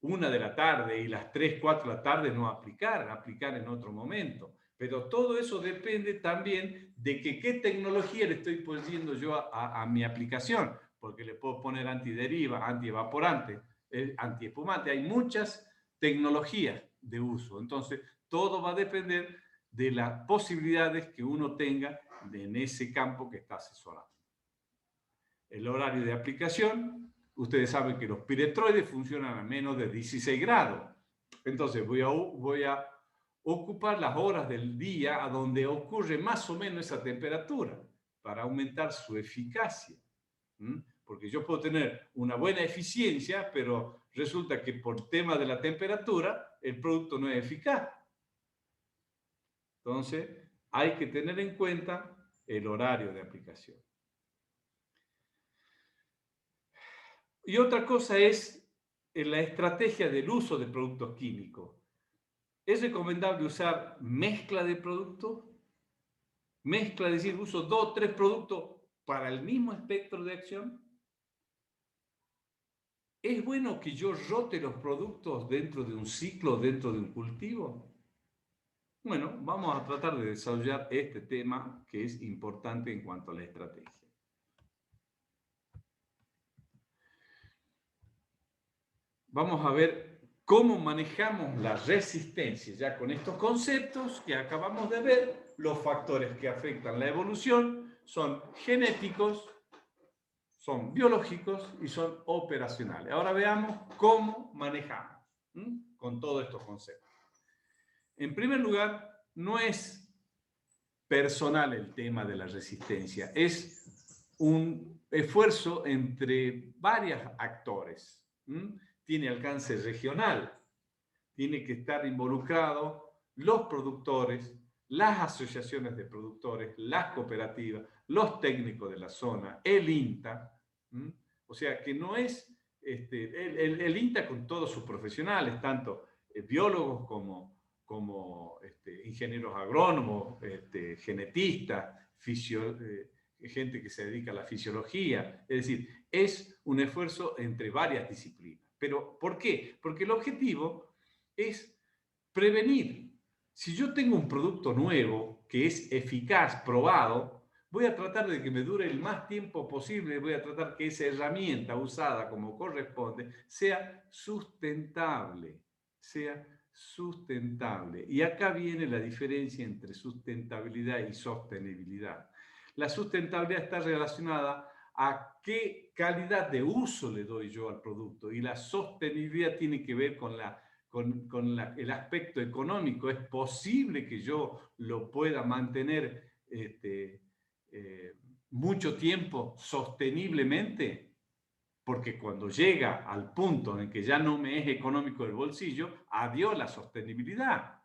Speaker 1: 1 de la tarde y las 3, 4 de la tarde no aplicar en otro momento. Pero todo eso depende también de qué tecnología le estoy poniendo yo a mi aplicación, porque le puedo poner antideriva, antievaporante, antiespumante. Hay muchas tecnologías de uso. Entonces, todo va a depender de las posibilidades que uno tenga en ese campo que está asesorando. El horario de aplicación, ustedes saben que los piretroides funcionan a menos de 16 grados. Entonces, voy a ocupar las horas del día a donde ocurre más o menos esa temperatura para aumentar su eficacia. Porque yo puedo tener una buena eficiencia, pero resulta que por tema de la temperatura el producto no es eficaz. Entonces, hay que tener en cuenta el horario de aplicación. Y otra cosa es la estrategia del uso de productos químicos. ¿Es recomendable usar mezcla de productos? Mezcla, es decir, uso 2 o 3 productos para el mismo espectro de acción. ¿Es bueno que yo rote los productos dentro de un ciclo, dentro de un cultivo? Bueno, vamos a tratar de desarrollar este tema que es importante en cuanto a la estrategia. Vamos a ver cómo manejamos la resistencia. Ya con estos conceptos que acabamos de ver, los factores que afectan la evolución son genéticos, son biológicos y son operacionales. Ahora veamos cómo manejamos con todos estos conceptos. En primer lugar, no es personal el tema de la resistencia. Es un esfuerzo entre varios actores. Tiene alcance regional. Tiene que estar involucrados los productores, las asociaciones de productores, las cooperativas, los técnicos de la zona, el INTA. O sea, que no es el INTA con todos sus profesionales, tanto biólogos como ingenieros agrónomos, genetistas, gente que se dedica a la fisiología. Es decir, es un esfuerzo entre varias disciplinas. ¿Pero por qué? Porque el objetivo es prevenir. Si yo tengo un producto nuevo que es eficaz, probado, voy a tratar de que me dure el más tiempo posible, voy a tratar que esa herramienta usada como corresponde sea sustentable, Y acá viene la diferencia entre sustentabilidad y sostenibilidad. La sustentabilidad está relacionada a qué calidad de uso le doy yo al producto, y la sostenibilidad tiene que ver con el aspecto económico. ¿Es posible que yo lo pueda mantener mucho tiempo sosteniblemente? Porque cuando llega al punto en que ya no me es económico el bolsillo, adiós la sostenibilidad.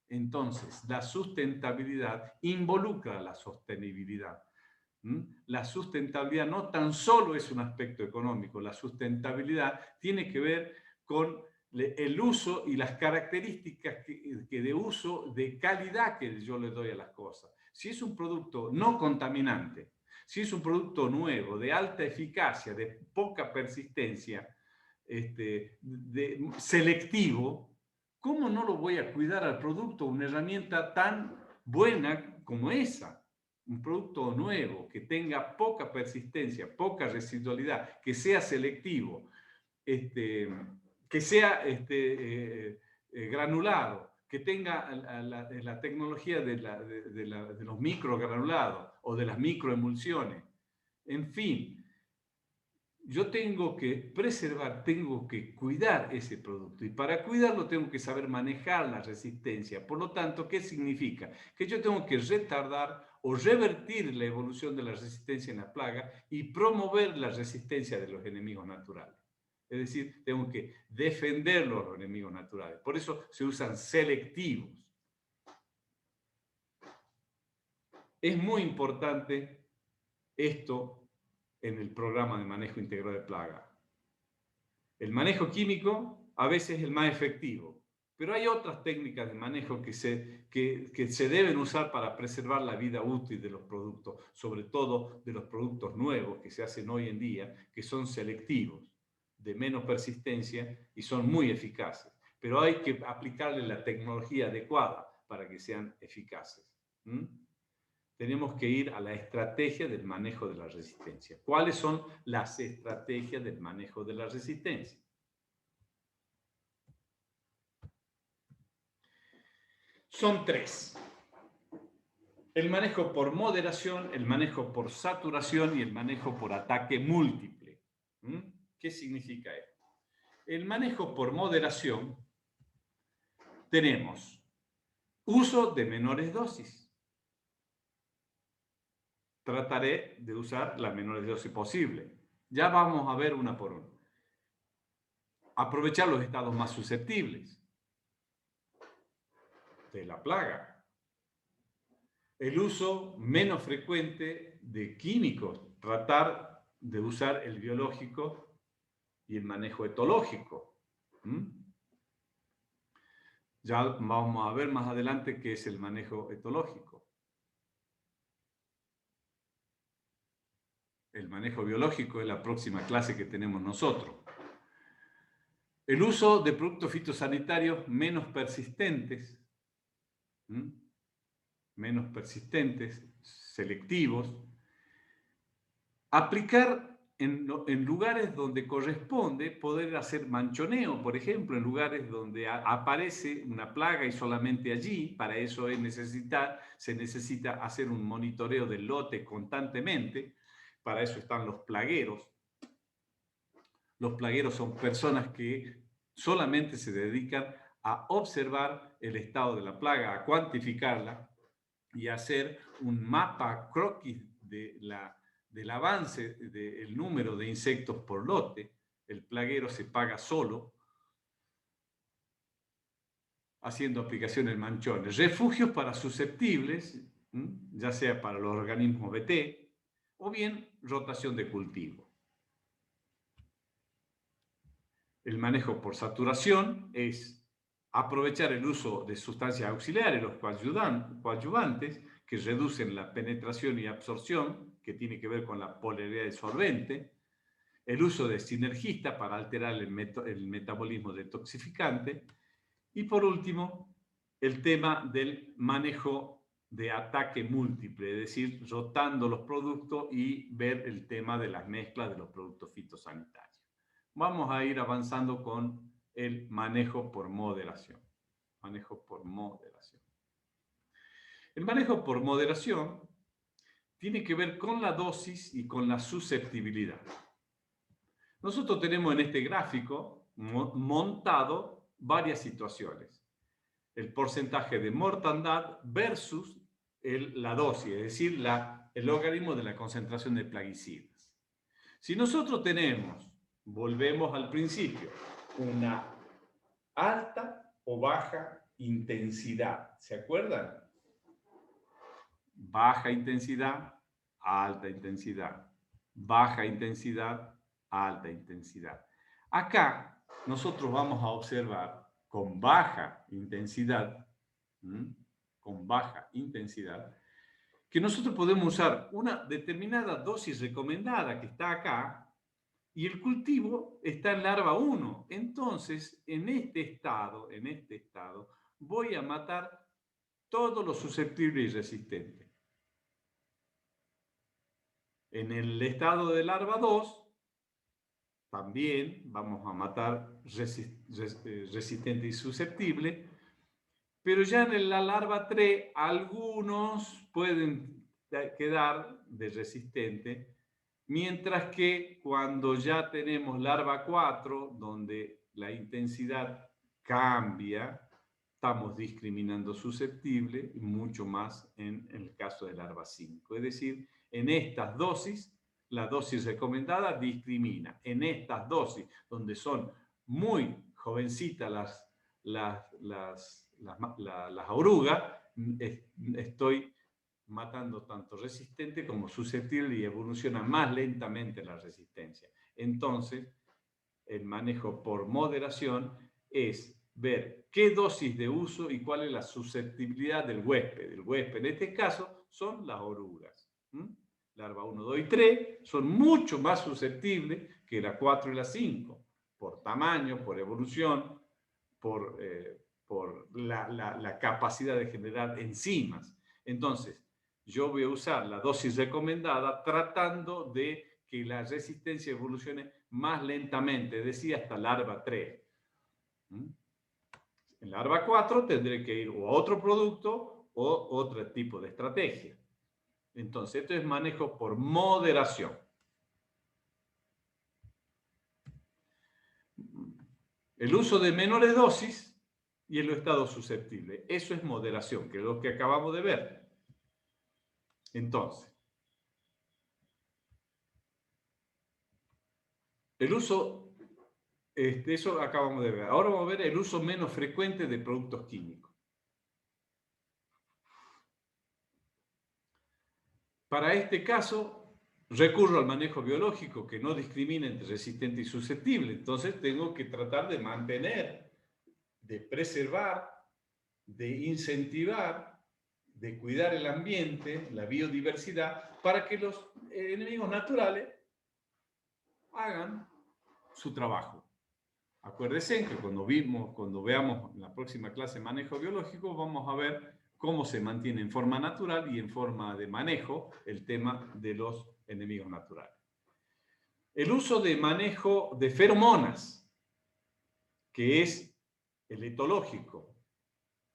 Speaker 1: Entonces, la sustentabilidad involucra la sostenibilidad. La sustentabilidad no tan solo es un aspecto económico, la sustentabilidad tiene que ver con el uso y las características de uso, de calidad que yo le doy a las cosas. Si es un producto no contaminante, si es un producto nuevo, de alta eficacia, de poca persistencia, selectivo, ¿cómo no lo voy a cuidar al producto? Una herramienta tan buena como esa. Un producto nuevo, que tenga poca persistencia, poca residualidad, que sea selectivo, que sea granulado, que tenga la tecnología de los microgranulados o de las microemulsiones. En fin, yo tengo que preservar, tengo que cuidar ese producto, y para cuidarlo tengo que saber manejar la resistencia. Por lo tanto, ¿qué significa? Que yo tengo que retardar o revertir la evolución de la resistencia en la plaga y promover la resistencia de los enemigos naturales. Es decir, tengo que defenderlo a los enemigos naturales. Por eso se usan selectivos. Es muy importante esto en el programa de manejo integral de plaga. El manejo químico a veces es el más efectivo, pero hay otras técnicas de manejo que se deben usar para preservar la vida útil de los productos, sobre todo de los productos nuevos que se hacen hoy en día, que son selectivos, de menos persistencia y son muy eficaces. Pero hay que aplicarle la tecnología adecuada para que sean eficaces. Tenemos que ir a la estrategia del manejo de la resistencia. ¿Cuáles son las estrategias del manejo de la resistencia? Son tres. El manejo por moderación, el manejo por saturación y el manejo por ataque múltiple. ¿Qué significa esto? El manejo por moderación, tenemos uso de menores dosis. Trataré de usar las menores dosis posible. Ya vamos a ver una por una. Aprovechar los estados más susceptibles de la plaga. El uso menos frecuente de químicos. Tratar de usar el biológico y el manejo etológico. Ya vamos a ver más adelante qué es el manejo etológico. El manejo biológico es la próxima clase que tenemos nosotros. El uso de productos fitosanitarios menos persistentes, selectivos. Aplicar en lugares donde corresponde, poder hacer manchoneo, por ejemplo, en lugares donde aparece una plaga y solamente allí. Para eso se necesita hacer un monitoreo del lote constantemente. Para eso están los plagueros. Los plagueros son personas que solamente se dedican a observar el estado de la plaga, a cuantificarla, y hacer un mapa croquis del avance del número de insectos por lote. El plaguero se paga solo, haciendo aplicaciones manchones. Refugios para susceptibles, ya sea para los organismos BT, o bien rotación de cultivo. El manejo por saturación es aprovechar el uso de sustancias auxiliares, los coadyuvantes, que reducen la penetración y absorción, que tiene que ver con la polaridad del solvente, el uso de sinergistas para alterar el metabolismo detoxificante, y por último, el tema del manejo de ataque múltiple, es decir, rotando los productos y ver el tema de las mezclas de los productos fitosanitarios. Vamos a ir avanzando con el manejo por moderación. Manejo por moderación. El manejo por moderación tiene que ver con la dosis y con la susceptibilidad. Nosotros tenemos en este gráfico montado varias situaciones. El porcentaje de mortandad versus la dosis, es decir, el logaritmo de la concentración de plaguicidas. Si nosotros tenemos, volvemos al principio, una alta o baja intensidad, ¿se acuerdan? Baja intensidad, alta intensidad. Baja intensidad, alta intensidad. Acá nosotros vamos a observar con baja intensidad, que nosotros podemos usar una determinada dosis recomendada que está acá y el cultivo está en larva 1. Entonces, en este estado, voy a matar todo lo susceptible y resistente. En el estado de larva 2, también vamos a matar resistente y susceptible, pero ya en la larva 3 algunos pueden quedar de resistente, mientras que cuando ya tenemos larva 4, donde la intensidad cambia, estamos discriminando susceptible y mucho más en el caso de larva 5. Es decir, en estas dosis, la dosis recomendada discrimina. En estas dosis, donde son muy jovencitas las orugas, estoy matando tanto resistente como susceptible y evoluciona más lentamente la resistencia. Entonces, el manejo por moderación es ver qué dosis de uso y cuál es la susceptibilidad del huésped. El huésped en este caso son las orugas. Larva 1, 2 y 3 son mucho más susceptibles que la 4 y la 5, por tamaño, por evolución, por la capacidad de generar enzimas. Entonces, yo voy a usar la dosis recomendada tratando de que la resistencia evolucione más lentamente, es decir, hasta larva 3. En larva 4 tendré que ir o a otro producto o otro tipo de estrategia. Entonces, esto es manejo por moderación. El uso de menores dosis y el estado susceptible. Eso es moderación, que es lo que acabamos de ver. Entonces, el uso, eso acabamos de ver. Ahora vamos a ver el uso menos frecuente de productos químicos. Para este caso, recurro al manejo biológico que no discrimina entre resistente y susceptible. Entonces, tengo que tratar de mantener, de preservar, de incentivar, de cuidar el ambiente, la biodiversidad, para que los enemigos naturales hagan su trabajo. Acuérdense que cuando veamos en la próxima clase manejo biológico, vamos a ver cómo se mantiene en forma natural y en forma de manejo el tema de los enemigos naturales. El uso de manejo de feromonas, que es el etológico,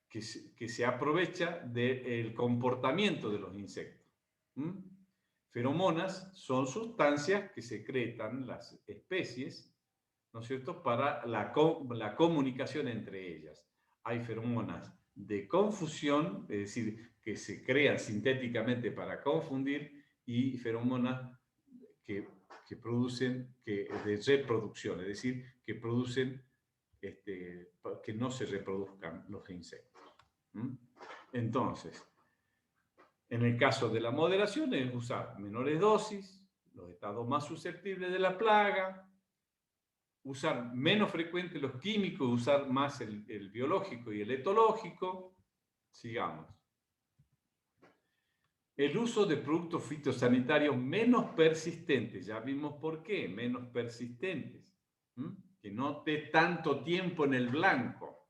Speaker 1: que se aprovecha del comportamiento de los insectos. Feromonas son sustancias que secretan las especies, ¿no es cierto?, para la comunicación entre ellas. Hay feromonas de confusión, es decir, que se crean sintéticamente para confundir, y feromonas que producen de reproducción, es decir, que producen que no se reproduzcan los insectos. ¿Mm? Entonces, en el caso de la moderación es usar menores dosis, los estados más susceptibles de la plaga, usar menos frecuente los químicos, usar más el biológico y el etológico. Sigamos. El uso de productos fitosanitarios menos persistentes, ya vimos por qué, menos persistentes, que no esté tanto tiempo en el blanco.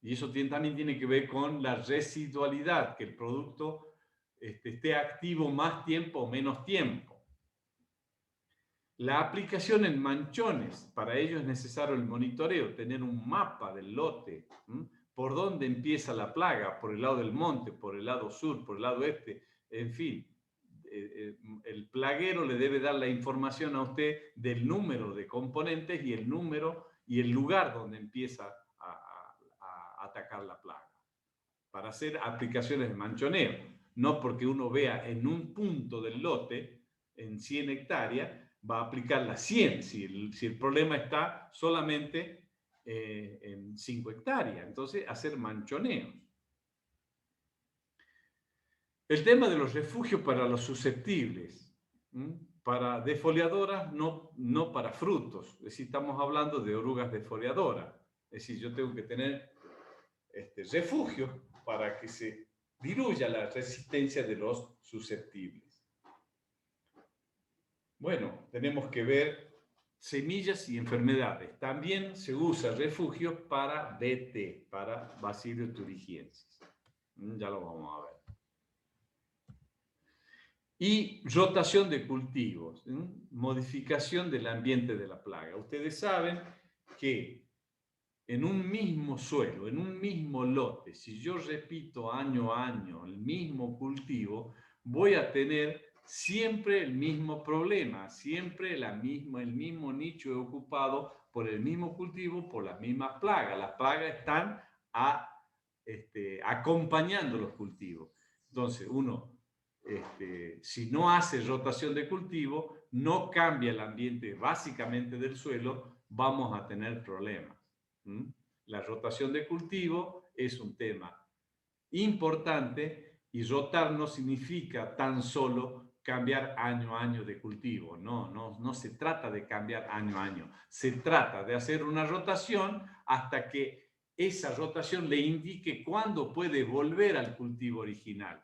Speaker 1: Y eso también tiene que ver con la residualidad, que el producto esté activo más tiempo o menos tiempo. La aplicación en manchones, para ello es necesario el monitoreo, tener un mapa del lote, por dónde empieza la plaga, por el lado del monte, por el lado sur, por el lado este, en fin. El plaguero le debe dar la información a usted del número de componentes y el número y el lugar donde empieza a atacar la plaga, para hacer aplicaciones de manchoneo. No porque uno vea en un punto del lote, en 100 hectáreas, va a aplicar las 100, si el problema está solamente en 5 hectáreas. Entonces, hacer manchoneos. El tema de los refugios para los susceptibles, para defoliadoras, no para frutos. Es decir, estamos hablando de orugas defoliadoras. Es decir, yo tengo que tener refugios para que se diluya la resistencia de los susceptibles. Bueno, tenemos que ver semillas y enfermedades. También se usa refugios para BT, para Bacillus thuringiensis. Ya lo vamos a ver. Y rotación de cultivos, modificación del ambiente de la plaga. Ustedes saben que en un mismo suelo, en un mismo lote, si yo repito año a año el mismo cultivo, voy a tener siempre el mismo problema, siempre el mismo nicho ocupado por el mismo cultivo, por las mismas plagas. Las plagas están acompañando los cultivos. Entonces, si no hace rotación de cultivo, no cambia el ambiente básicamente del suelo, vamos a tener problemas. La rotación de cultivo es un tema importante, y rotar no significa tan solo cambiar año a año de cultivo. No se trata de cambiar año a año. Se trata de hacer una rotación hasta que esa rotación le indique cuándo puede volver al cultivo original.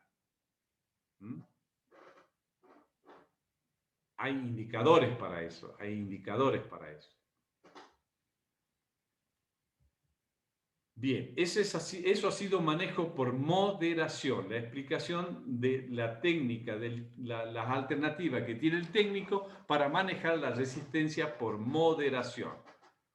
Speaker 1: Hay indicadores para eso, Bien, eso ha sido manejo por moderación, la explicación de la técnica, de las alternativas que tiene el técnico para manejar la resistencia por moderación.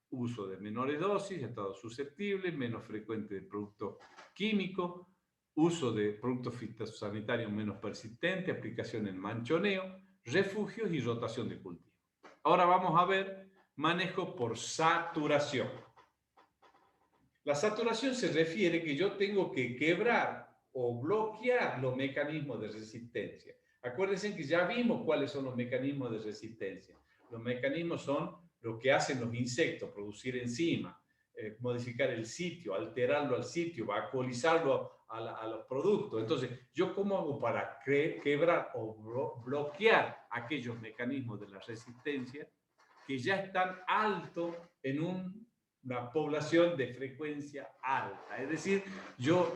Speaker 1: Uso de menores dosis, estados susceptibles, menos frecuente de productos químicos, uso de productos fitosanitarios menos persistentes, aplicación en manchoneo, refugios y rotación de cultivo. Ahora vamos a ver manejo por saturación. La saturación se refiere que yo tengo que quebrar o bloquear los mecanismos de resistencia. Acuérdense que ya vimos cuáles son los mecanismos de resistencia. Los mecanismos son lo que hacen los insectos, producir enzimas, modificar el sitio, alterarlo al sitio, vacuolizarlo a los productos. Entonces, ¿yo cómo hago para quebrar o bloquear aquellos mecanismos de la resistencia que ya están altos en una población de frecuencia alta? Es decir, yo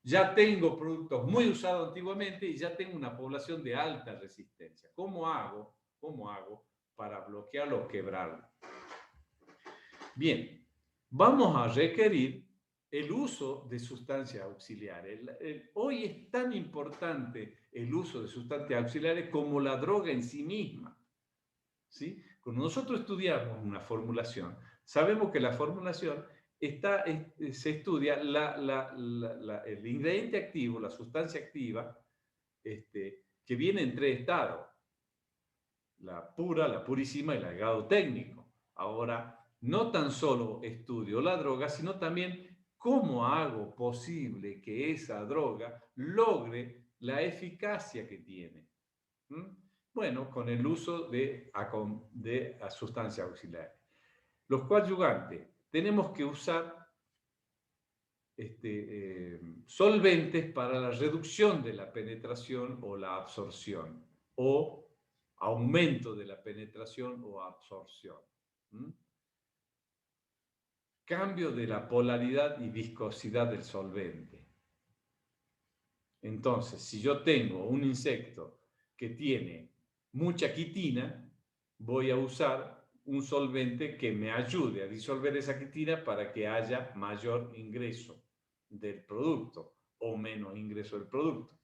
Speaker 1: ya tengo productos muy usados antiguamente y ya tengo una población de alta resistencia. ¿Cómo hago para bloquearlo o quebrarlo? Bien, vamos a requerir el uso de sustancias auxiliares. Hoy es tan importante el uso de sustancias auxiliares como la droga en sí misma, ¿sí? Cuando nosotros estudiamos una formulación, sabemos que la formulación se estudia el ingrediente activo, la sustancia activa, que viene en 3 estados: la pura, la purísima y el grado técnico. Ahora, no tan solo estudio la droga, sino también ¿cómo hago posible que esa droga logre la eficacia que tiene? Bueno, con el uso de sustancias auxiliares. Los coadyuvantes, tenemos que usar solventes para la reducción de la penetración o la absorción, o aumento de la penetración o absorción. Cambio de la polaridad y viscosidad del solvente. Entonces, si yo tengo un insecto que tiene mucha quitina, voy a usar un solvente que me ayude a disolver esa quitina para que haya mayor ingreso del producto o menos ingreso del producto.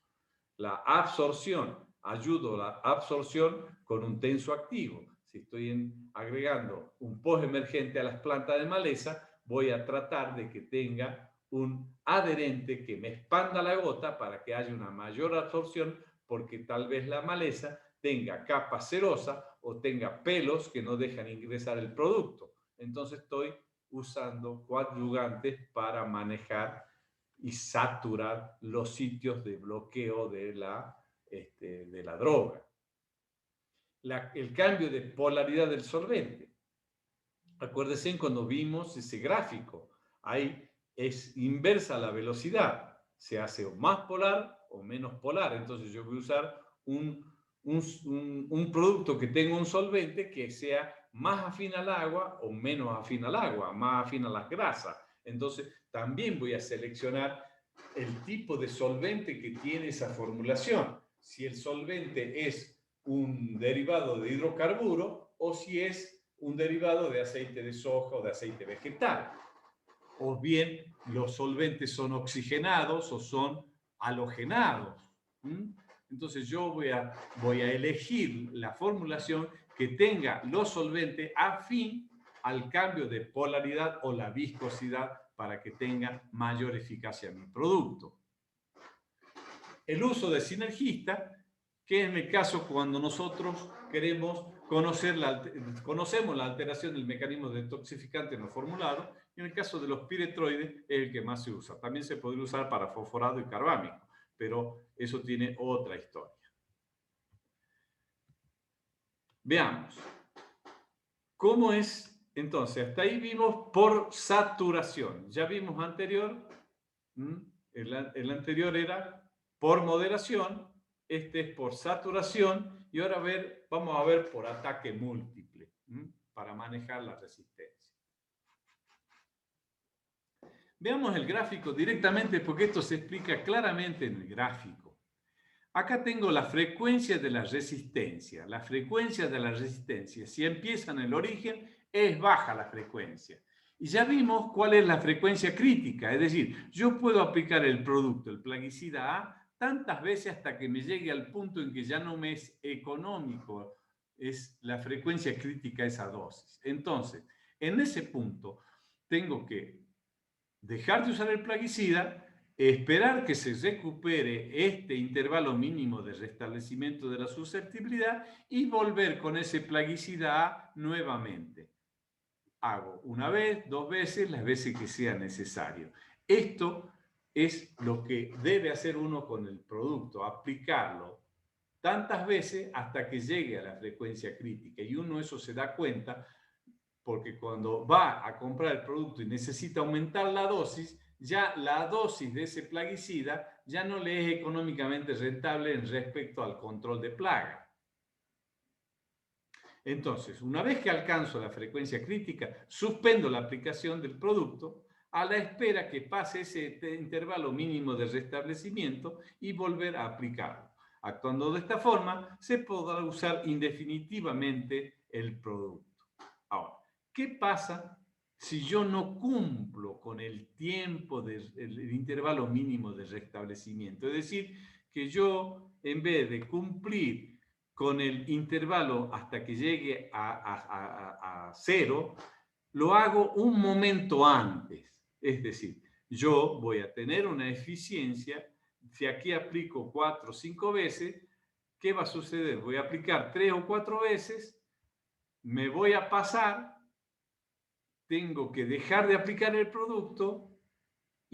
Speaker 1: La absorción, ayudo a la absorción con un tensoactivo. Si estoy agregando un postemergente a las plantas de maleza, voy a tratar de que tenga un adherente que me expanda la gota para que haya una mayor absorción, porque tal vez la maleza tenga capa cerosa o tenga pelos que no dejan ingresar el producto. Entonces estoy usando coadyuvantes para manejar y saturar los sitios de bloqueo de la droga. El cambio de polaridad del solvente. Acuérdense cuando vimos ese gráfico, ahí es inversa la velocidad, se hace o más polar o menos polar. Entonces yo voy a usar un producto que tenga un solvente que sea más afín al agua o menos afín al agua, más afín a las grasas. Entonces también voy a seleccionar el tipo de solvente que tiene esa formulación. Si el solvente es un derivado de hidrocarburo o si es un derivado de aceite de soja o de aceite vegetal. O bien los solventes son oxigenados o son halogenados. Entonces yo voy a elegir la formulación que tenga los solventes afín al cambio de polaridad o la viscosidad para que tenga mayor eficacia en mi producto. El uso de sinergista, que en el caso cuando nosotros queremos conocemos la alteración del mecanismo detoxificante no formulado, y en el caso de los piretroides es el que más se usa. También se podría usar para fosforado y carbámico, pero eso tiene otra historia. Veamos. ¿Cómo es? Entonces, hasta ahí vimos por saturación. Ya vimos anterior, el anterior era por moderación, este es por saturación, y ahora vamos a ver por ataque múltiple, para manejar la resistencia. Veamos el gráfico directamente porque esto se explica claramente en el gráfico. Acá tengo la frecuencia de la resistencia. La frecuencia de la resistencia, si empieza en el origen, es baja la frecuencia. Y ya vimos cuál es la frecuencia crítica, es decir, yo puedo aplicar el producto, el plaguicida A, tantas veces hasta que me llegue al punto en que ya no me es económico, es la frecuencia crítica esa dosis. Entonces, en ese punto, tengo que dejar de usar el plaguicida, esperar que se recupere este intervalo mínimo de restablecimiento de la susceptibilidad y volver con ese plaguicida A nuevamente. Hago una vez, 2 veces, las veces que sea necesario. Esto es lo que debe hacer uno con el producto, aplicarlo tantas veces hasta que llegue a la frecuencia crítica. Y uno eso se da cuenta porque cuando va a comprar el producto y necesita aumentar la dosis, ya la dosis de ese plaguicida ya no le es económicamente rentable en respecto al control de plaga. Entonces, una vez que alcanzo la frecuencia crítica, suspendo la aplicación del producto a la espera que pase ese intervalo mínimo de restablecimiento y volver a aplicarlo. Actuando de esta forma, se podrá usar indefinitivamente el producto. Ahora, ¿qué pasa si yo no cumplo con el tiempo, el intervalo mínimo de restablecimiento? Es decir, que yo, en vez de cumplir con el intervalo hasta que llegue a 0, lo hago un momento antes. Es decir, yo voy a tener una eficiencia, si aquí aplico 4 o 5 veces, ¿qué va a suceder? Voy a aplicar 3 o 4 veces, me voy a pasar, tengo que dejar de aplicar el producto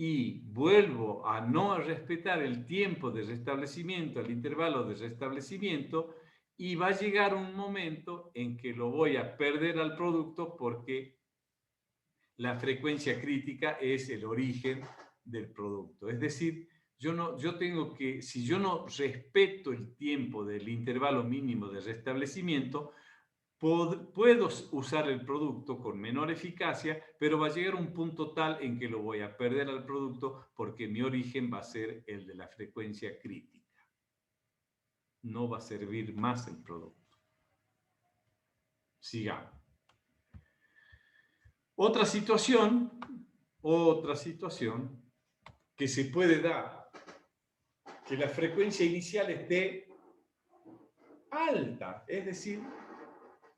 Speaker 1: y vuelvo a no respetar el tiempo de restablecimiento, el intervalo de restablecimiento, y va a llegar un momento en que lo voy a perder al producto porque la frecuencia crítica es el origen del producto. Es decir, si yo no respeto el tiempo del intervalo mínimo de restablecimiento, puedo usar el producto con menor eficacia, pero va a llegar un punto tal en que lo voy a perder al producto porque mi origen va a ser el de la frecuencia crítica. No va a servir más el producto. Sigamos. Otra situación que se puede dar, que la frecuencia inicial esté alta, es decir,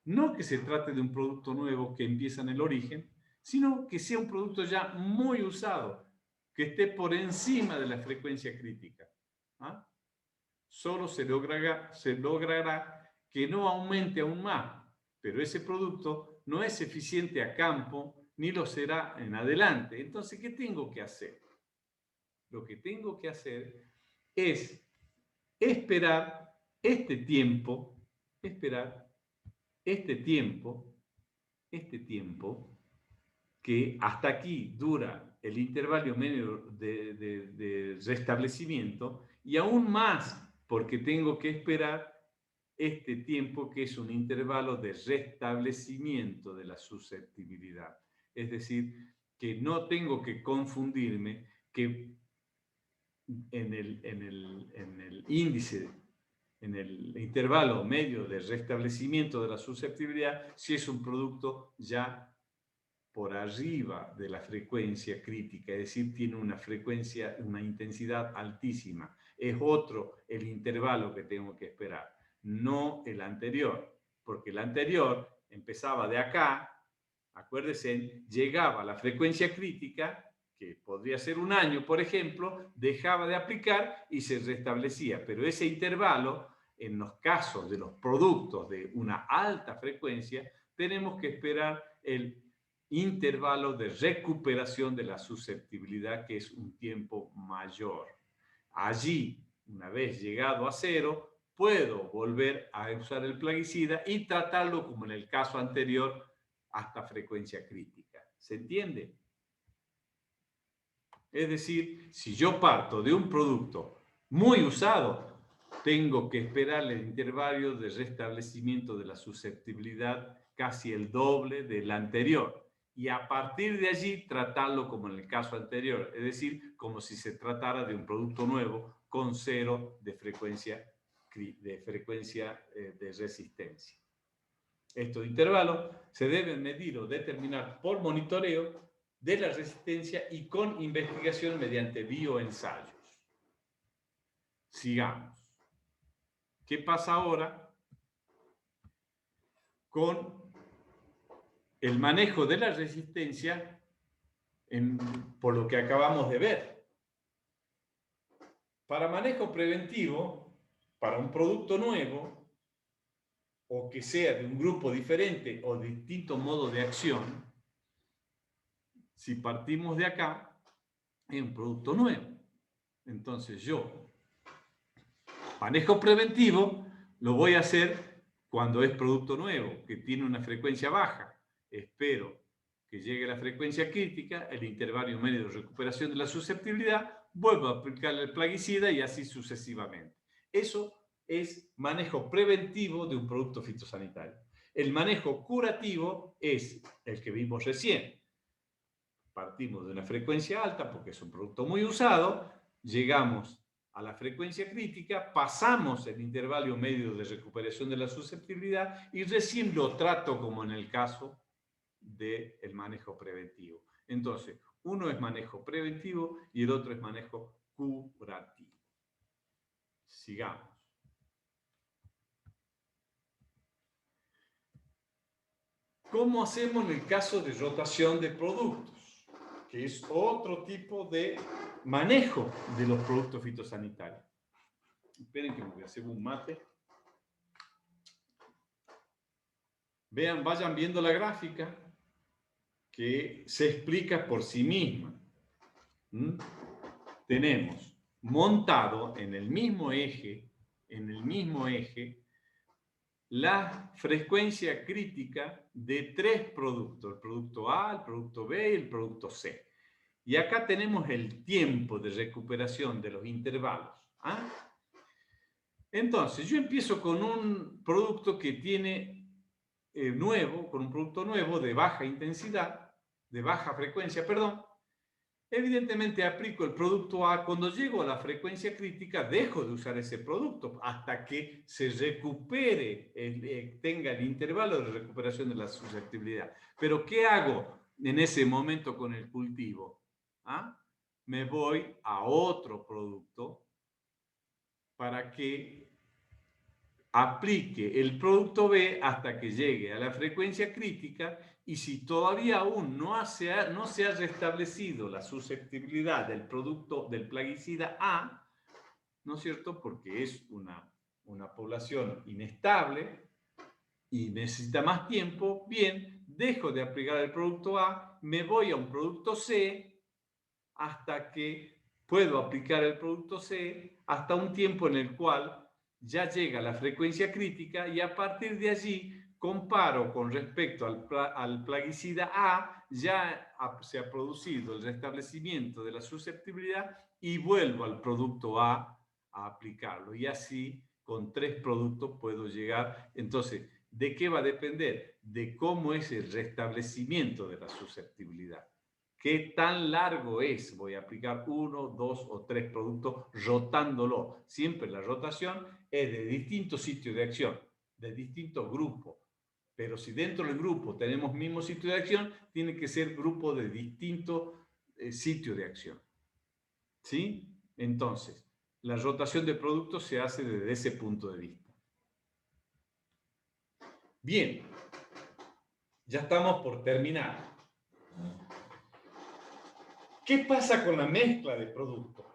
Speaker 1: no que se trate de un producto nuevo que empieza en el origen, sino que sea un producto ya muy usado, que esté por encima de la frecuencia crítica. ¿Ah? Solo se logrará que no aumente aún más, pero ese producto no es eficiente a campo ni lo será en adelante. Entonces, ¿qué tengo que hacer? Lo que tengo que hacer es esperar este tiempo que hasta aquí dura el intervalo medio de restablecimiento, y aún más porque tengo que esperar este tiempo que es un intervalo de restablecimiento de la susceptibilidad. Es decir, que no tengo que confundirme que en el índice, en el intervalo medio de restablecimiento de la susceptibilidad, si es un producto ya por arriba de la frecuencia crítica, es decir, tiene una frecuencia, una intensidad altísima. Es otro el intervalo que tengo que esperar, no el anterior, porque el anterior empezaba de acá, acuérdense, llegaba a la frecuencia crítica, que podría ser un año, por ejemplo, dejaba de aplicar y se restablecía, pero ese intervalo, en los casos de los productos de una alta frecuencia, tenemos que esperar el intervalo de recuperación de la susceptibilidad, que es un tiempo mayor. Allí, una vez llegado a cero, puedo volver a usar el plaguicida y tratarlo como en el caso anterior hasta frecuencia crítica. ¿Se entiende? Es decir, si yo parto de un producto muy usado, tengo que esperar el intervalo de restablecimiento de la susceptibilidad casi el doble del anterior. Y a partir de allí tratarlo como en el caso anterior, es decir, como si se tratara de un producto nuevo con cero de frecuencia de resistencia. Estos intervalos se deben medir o determinar por monitoreo de la resistencia y con investigación mediante bioensayos. Sigamos. ¿Qué pasa ahora con el manejo de la resistencia por lo que acabamos de ver? Para manejo preventivo, para un producto nuevo, o que sea de un grupo diferente o distinto modo de acción, si partimos de acá, es un producto nuevo. Entonces yo, manejo preventivo, lo voy a hacer cuando es producto nuevo, que tiene una frecuencia baja. Espero que llegue la frecuencia crítica, el intervalo medio de recuperación de la susceptibilidad, vuelvo a aplicar el plaguicida y así sucesivamente. Eso es manejo preventivo de un producto fitosanitario. El manejo curativo es el que vimos recién. Partimos de una frecuencia alta porque es un producto muy usado, llegamos a la frecuencia crítica, pasamos el intervalo medio de recuperación de la susceptibilidad y recién lo trato como en el caso del manejo preventivo. Entonces, uno es manejo preventivo y el otro es manejo curativo. Sigamos. ¿Cómo hacemos en el caso de rotación de productos? Que es otro tipo de manejo de los productos fitosanitarios. Esperen que me voy a hacer un mate. Vean, vayan viendo la gráfica que se explica por sí misma. tenemos montado en el mismo eje, la frecuencia crítica de 3 productos, el producto A, el producto B y el producto C. Y acá tenemos el tiempo de recuperación de los intervalos. Entonces, yo empiezo con un producto que tiene con un producto nuevo de baja intensidad, de baja frecuencia, perdón. Evidentemente aplico el producto A. Cuando llego a la frecuencia crítica, dejo de usar ese producto hasta que se recupere, tenga el intervalo de recuperación de la susceptibilidad. Pero ¿qué hago en ese momento con el cultivo? Me voy a otro producto para que aplique el producto B hasta que llegue a la frecuencia crítica, y si todavía aún no se ha restablecido la susceptibilidad del producto del plaguicida A, ¿no es cierto? Porque es una población inestable y necesita más tiempo, bien, dejo de aplicar el producto A, me voy a un producto C hasta que puedo aplicar el producto C hasta un tiempo en el cual ya llega la frecuencia crítica, y a partir de allí comparo con respecto al plaguicida A, ya se ha producido el restablecimiento de la susceptibilidad y vuelvo al producto A aplicarlo. Y así con 3 productos puedo llegar. Entonces, ¿de qué va a depender? De cómo es el restablecimiento de la susceptibilidad. ¿Qué tan largo es? Voy a aplicar 1, 2 o 3 productos rotándolo. Siempre la rotación es de distintos sitios de acción, de distintos grupos. Pero si dentro del grupo tenemos mismo sitio de acción, tiene que ser grupo de distintos sitios de acción. ¿Sí? Entonces, la rotación de productos se hace desde ese punto de vista. Bien, ya estamos por terminar. ¿Qué pasa con la mezcla de productos?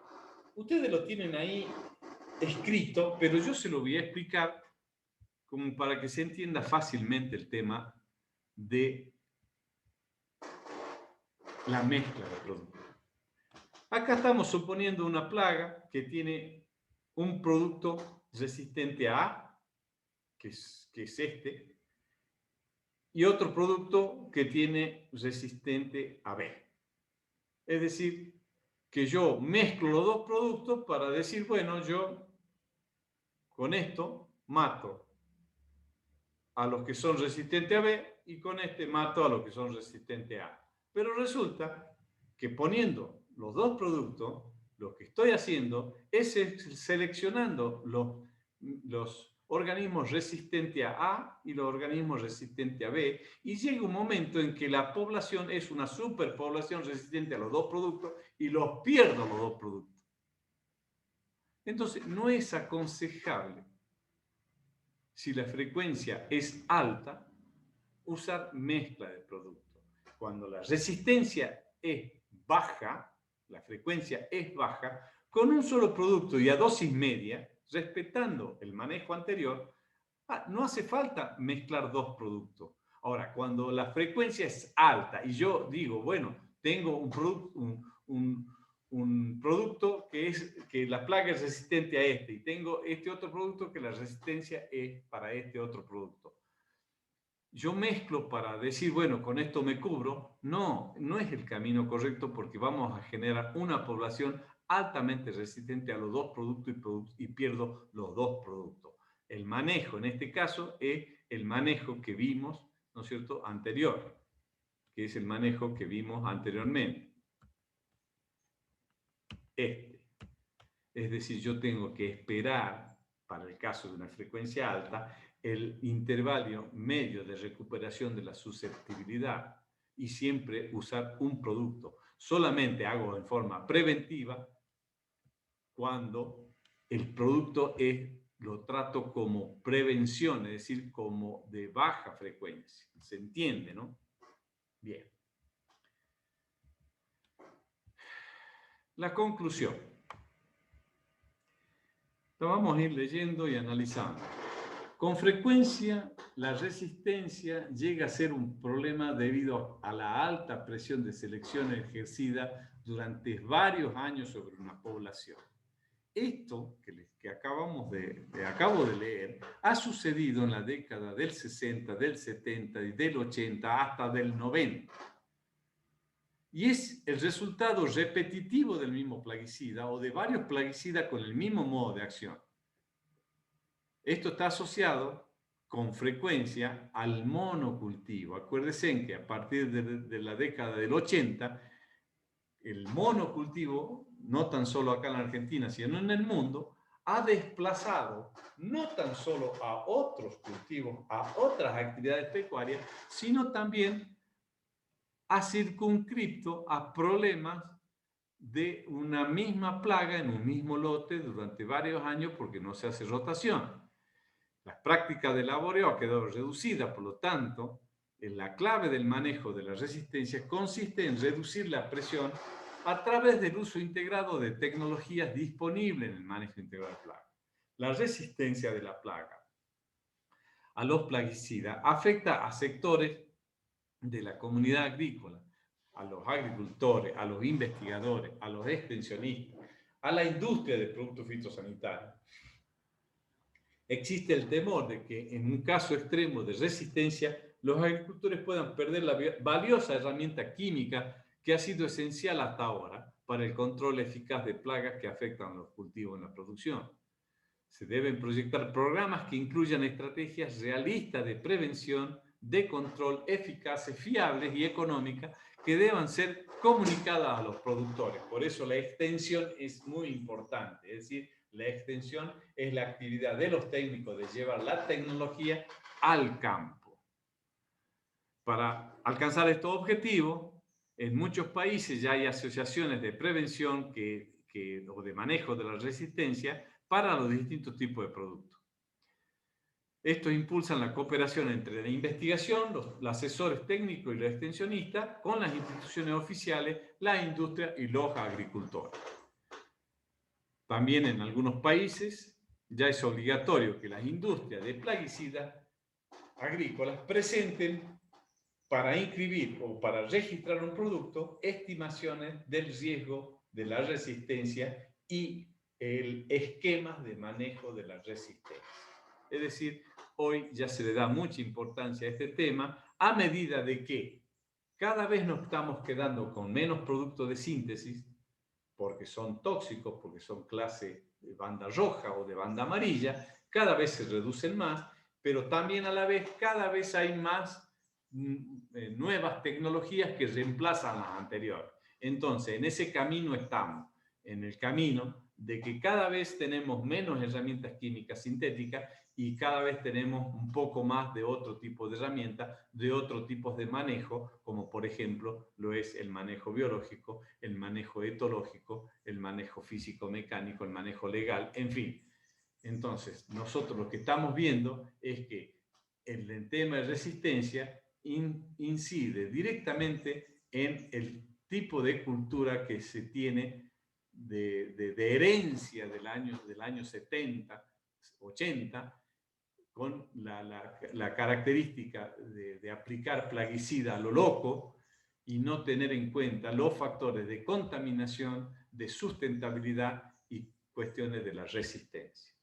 Speaker 1: Ustedes lo tienen ahí escrito, pero yo se lo voy a explicar como para que se entienda fácilmente el tema de la mezcla de productos. Acá estamos suponiendo una plaga que tiene un producto resistente a A, que es este, y otro producto que tiene resistente a B. Es decir, que yo mezclo los 2 productos para decir, bueno, yo con esto mato a los que son resistentes a B y con este mato a los que son resistentes a A. Pero resulta que poniendo los 2 productos, lo que estoy haciendo es seleccionando los organismos resistentes a A y los organismos resistentes a B, y llega un momento en que la población es una superpoblación resistente a los 2 productos y los pierdo los 2 productos. Entonces, no es aconsejable, si la frecuencia es alta, usar mezcla de productos. Cuando la resistencia es baja, la frecuencia es baja, con un solo producto y a dosis media, respetando el manejo anterior, no hace falta mezclar 2 productos. Ahora, cuando la frecuencia es alta y yo digo, bueno, tengo un producto que la plaga es resistente a este, y tengo este otro producto que la resistencia es para este otro producto. Yo mezclo para decir, bueno, con esto me cubro. No, no es el camino correcto, porque vamos a generar una población altamente resistente a los 2 productos y pierdo los 2 productos. El manejo en este caso es el manejo que vimos, ¿no es cierto?, anterior, que es el manejo que vimos anteriormente. Es decir, yo tengo que esperar, para el caso de una frecuencia alta, el intervalo medio de recuperación de la susceptibilidad, y siempre usar un producto. Solamente hago en forma preventiva cuando el producto lo trato como prevención, es decir, como de baja frecuencia. ¿Se entiende, no? Bien. La conclusión. Lo vamos a ir leyendo y analizando. Con frecuencia la resistencia llega a ser un problema debido a la alta presión de selección ejercida durante varios años sobre una población. Esto que acabo de leer ha sucedido en la década del 60, del 70 y del 80 hasta del 90. Y es el resultado repetitivo del mismo plaguicida o de varios plaguicidas con el mismo modo de acción. Esto está asociado con frecuencia al monocultivo. Acuérdense que a partir de la década del 80, el monocultivo, no tan solo acá en la Argentina, sino en el mundo, ha desplazado no tan solo a otros cultivos, a otras actividades pecuarias, sino también ha circunscrito a problemas de una misma plaga en un mismo lote durante varios años porque no se hace rotación. La práctica de laboreo ha quedado reducida, por lo tanto, la clave del manejo de la resistencia consiste en reducir la presión a través del uso integrado de tecnologías disponibles en el manejo integrado de plagas. La resistencia de la plaga a los plaguicidas afecta a sectores de la comunidad agrícola, a los agricultores, a los investigadores, a los extensionistas, a la industria de productos fitosanitarios. Existe el temor de que en un caso extremo de resistencia, los agricultores puedan perder la valiosa herramienta química que ha sido esencial hasta ahora para el control eficaz de plagas que afectan a los cultivos en la producción. Se deben proyectar programas que incluyan estrategias realistas de prevención, de control eficaces, fiables y económicas que deban ser comunicadas a los productores. Por eso la extensión es muy importante, es decir, la extensión es la actividad de los técnicos de llevar la tecnología al campo. Para alcanzar estos objetivos, en muchos países ya hay asociaciones de prevención o de manejo de la resistencia para los distintos tipos de productos. Estos impulsan la cooperación entre la investigación, los asesores técnicos y los extensionistas con las instituciones oficiales, la industria y los agricultores. También en algunos países ya es obligatorio que las industrias de plaguicidas agrícolas presenten para inscribir o para registrar un producto estimaciones del riesgo de la resistencia y el esquema de manejo de la resistencia. Es decir, hoy ya se le da mucha importancia a este tema a medida de que cada vez nos estamos quedando con menos productos de síntesis porque son tóxicos, porque son clase de banda roja o de banda amarilla, cada vez se reducen más, pero también a la vez cada vez hay más nuevas tecnologías que reemplazan las anteriores. Entonces, en ese camino estamos, en el camino de que cada vez tenemos menos herramientas químicas sintéticas y cada vez tenemos un poco más de otro tipo de herramientas, de otro tipo de manejo, como por ejemplo lo es el manejo biológico, el manejo etológico, el manejo físico-mecánico, el manejo legal, en fin. Entonces, nosotros lo que estamos viendo es que el tema de resistencia incide directamente en el tipo de cultura que se tiene de herencia del año 70, 80, con la característica de aplicar plaguicida a lo loco y no tener en cuenta los factores de contaminación, de sustentabilidad y cuestiones de la resistencia.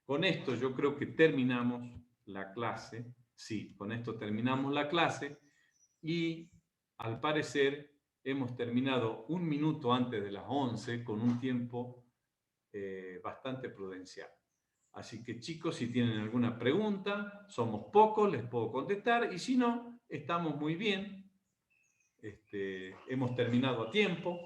Speaker 1: Con esto yo creo que terminamos la clase. Sí, con esto terminamos la clase y al parecer hemos terminado un minuto antes de las 11 con un tiempo bastante prudencial. Así que chicos, si tienen alguna pregunta, somos pocos, les puedo contestar y si no, estamos muy bien. Hemos terminado a tiempo,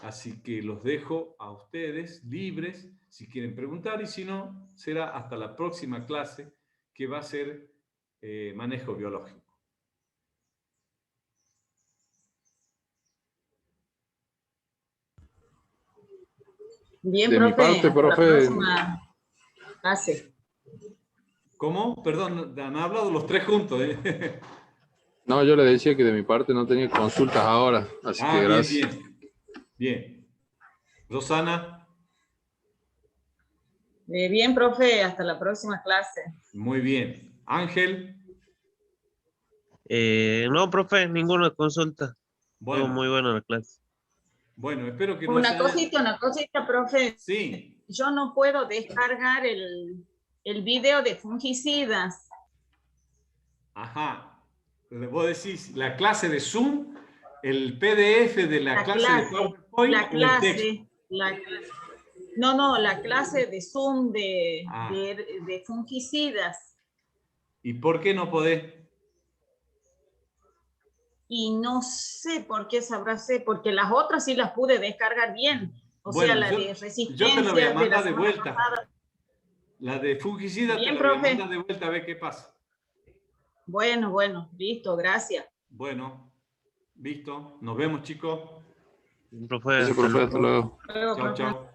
Speaker 1: así que los dejo a ustedes libres si quieren preguntar y si no, será hasta la próxima clase que va a ser manejo biológico.
Speaker 2: Bien,
Speaker 3: De mi
Speaker 2: profe,
Speaker 3: parte,
Speaker 2: hasta
Speaker 3: profe.
Speaker 2: la próxima clase.
Speaker 1: ¿Cómo? Perdón, han hablado los tres juntos.
Speaker 3: No, yo le decía que de mi parte no tenía consultas ahora, así que gracias.
Speaker 1: Bien. Rosana.
Speaker 2: Bien, profe, hasta la próxima clase.
Speaker 1: Muy bien. Ángel.
Speaker 4: No, profe, ninguna consulta.
Speaker 1: Bueno,
Speaker 4: Estuvo muy buena la clase.
Speaker 1: bueno, espero que no
Speaker 2: Una
Speaker 1: se haya-
Speaker 2: cosita, profe.
Speaker 1: Sí,
Speaker 2: Yo no puedo descargar el video de fungicidas.
Speaker 1: ajá. Vos decís la clase de Zoom, el PDF de la clase de PowerPoint
Speaker 2: la
Speaker 1: o el texto.
Speaker 2: clase, no, la clase de Zoom
Speaker 1: Ah.
Speaker 2: de fungicidas.
Speaker 1: ¿Y por qué no podés?
Speaker 2: Y no sé por qué sabrá ser, porque las otras sí las pude descargar bien. O
Speaker 1: Bueno,
Speaker 2: sea, la
Speaker 1: yo-
Speaker 2: de
Speaker 1: yo te
Speaker 2: resistencia
Speaker 1: la voy a
Speaker 2: de
Speaker 1: mandar
Speaker 2: la
Speaker 1: de
Speaker 2: semana
Speaker 1: vuelta.
Speaker 2: pasada.
Speaker 1: La de fungicida te
Speaker 2: Bien,
Speaker 1: la voy a
Speaker 2: profe.
Speaker 1: mandar de vuelta a ver qué pasa.
Speaker 2: Bueno, listo, gracias.
Speaker 1: Bueno, listo. Nos vemos, chicos.
Speaker 4: Profe,
Speaker 3: Gracias,
Speaker 4: hasta
Speaker 3: profe, hasta
Speaker 4: luego.
Speaker 3: luego.
Speaker 2: Luego,
Speaker 1: Chao,
Speaker 2: profe.
Speaker 1: chao.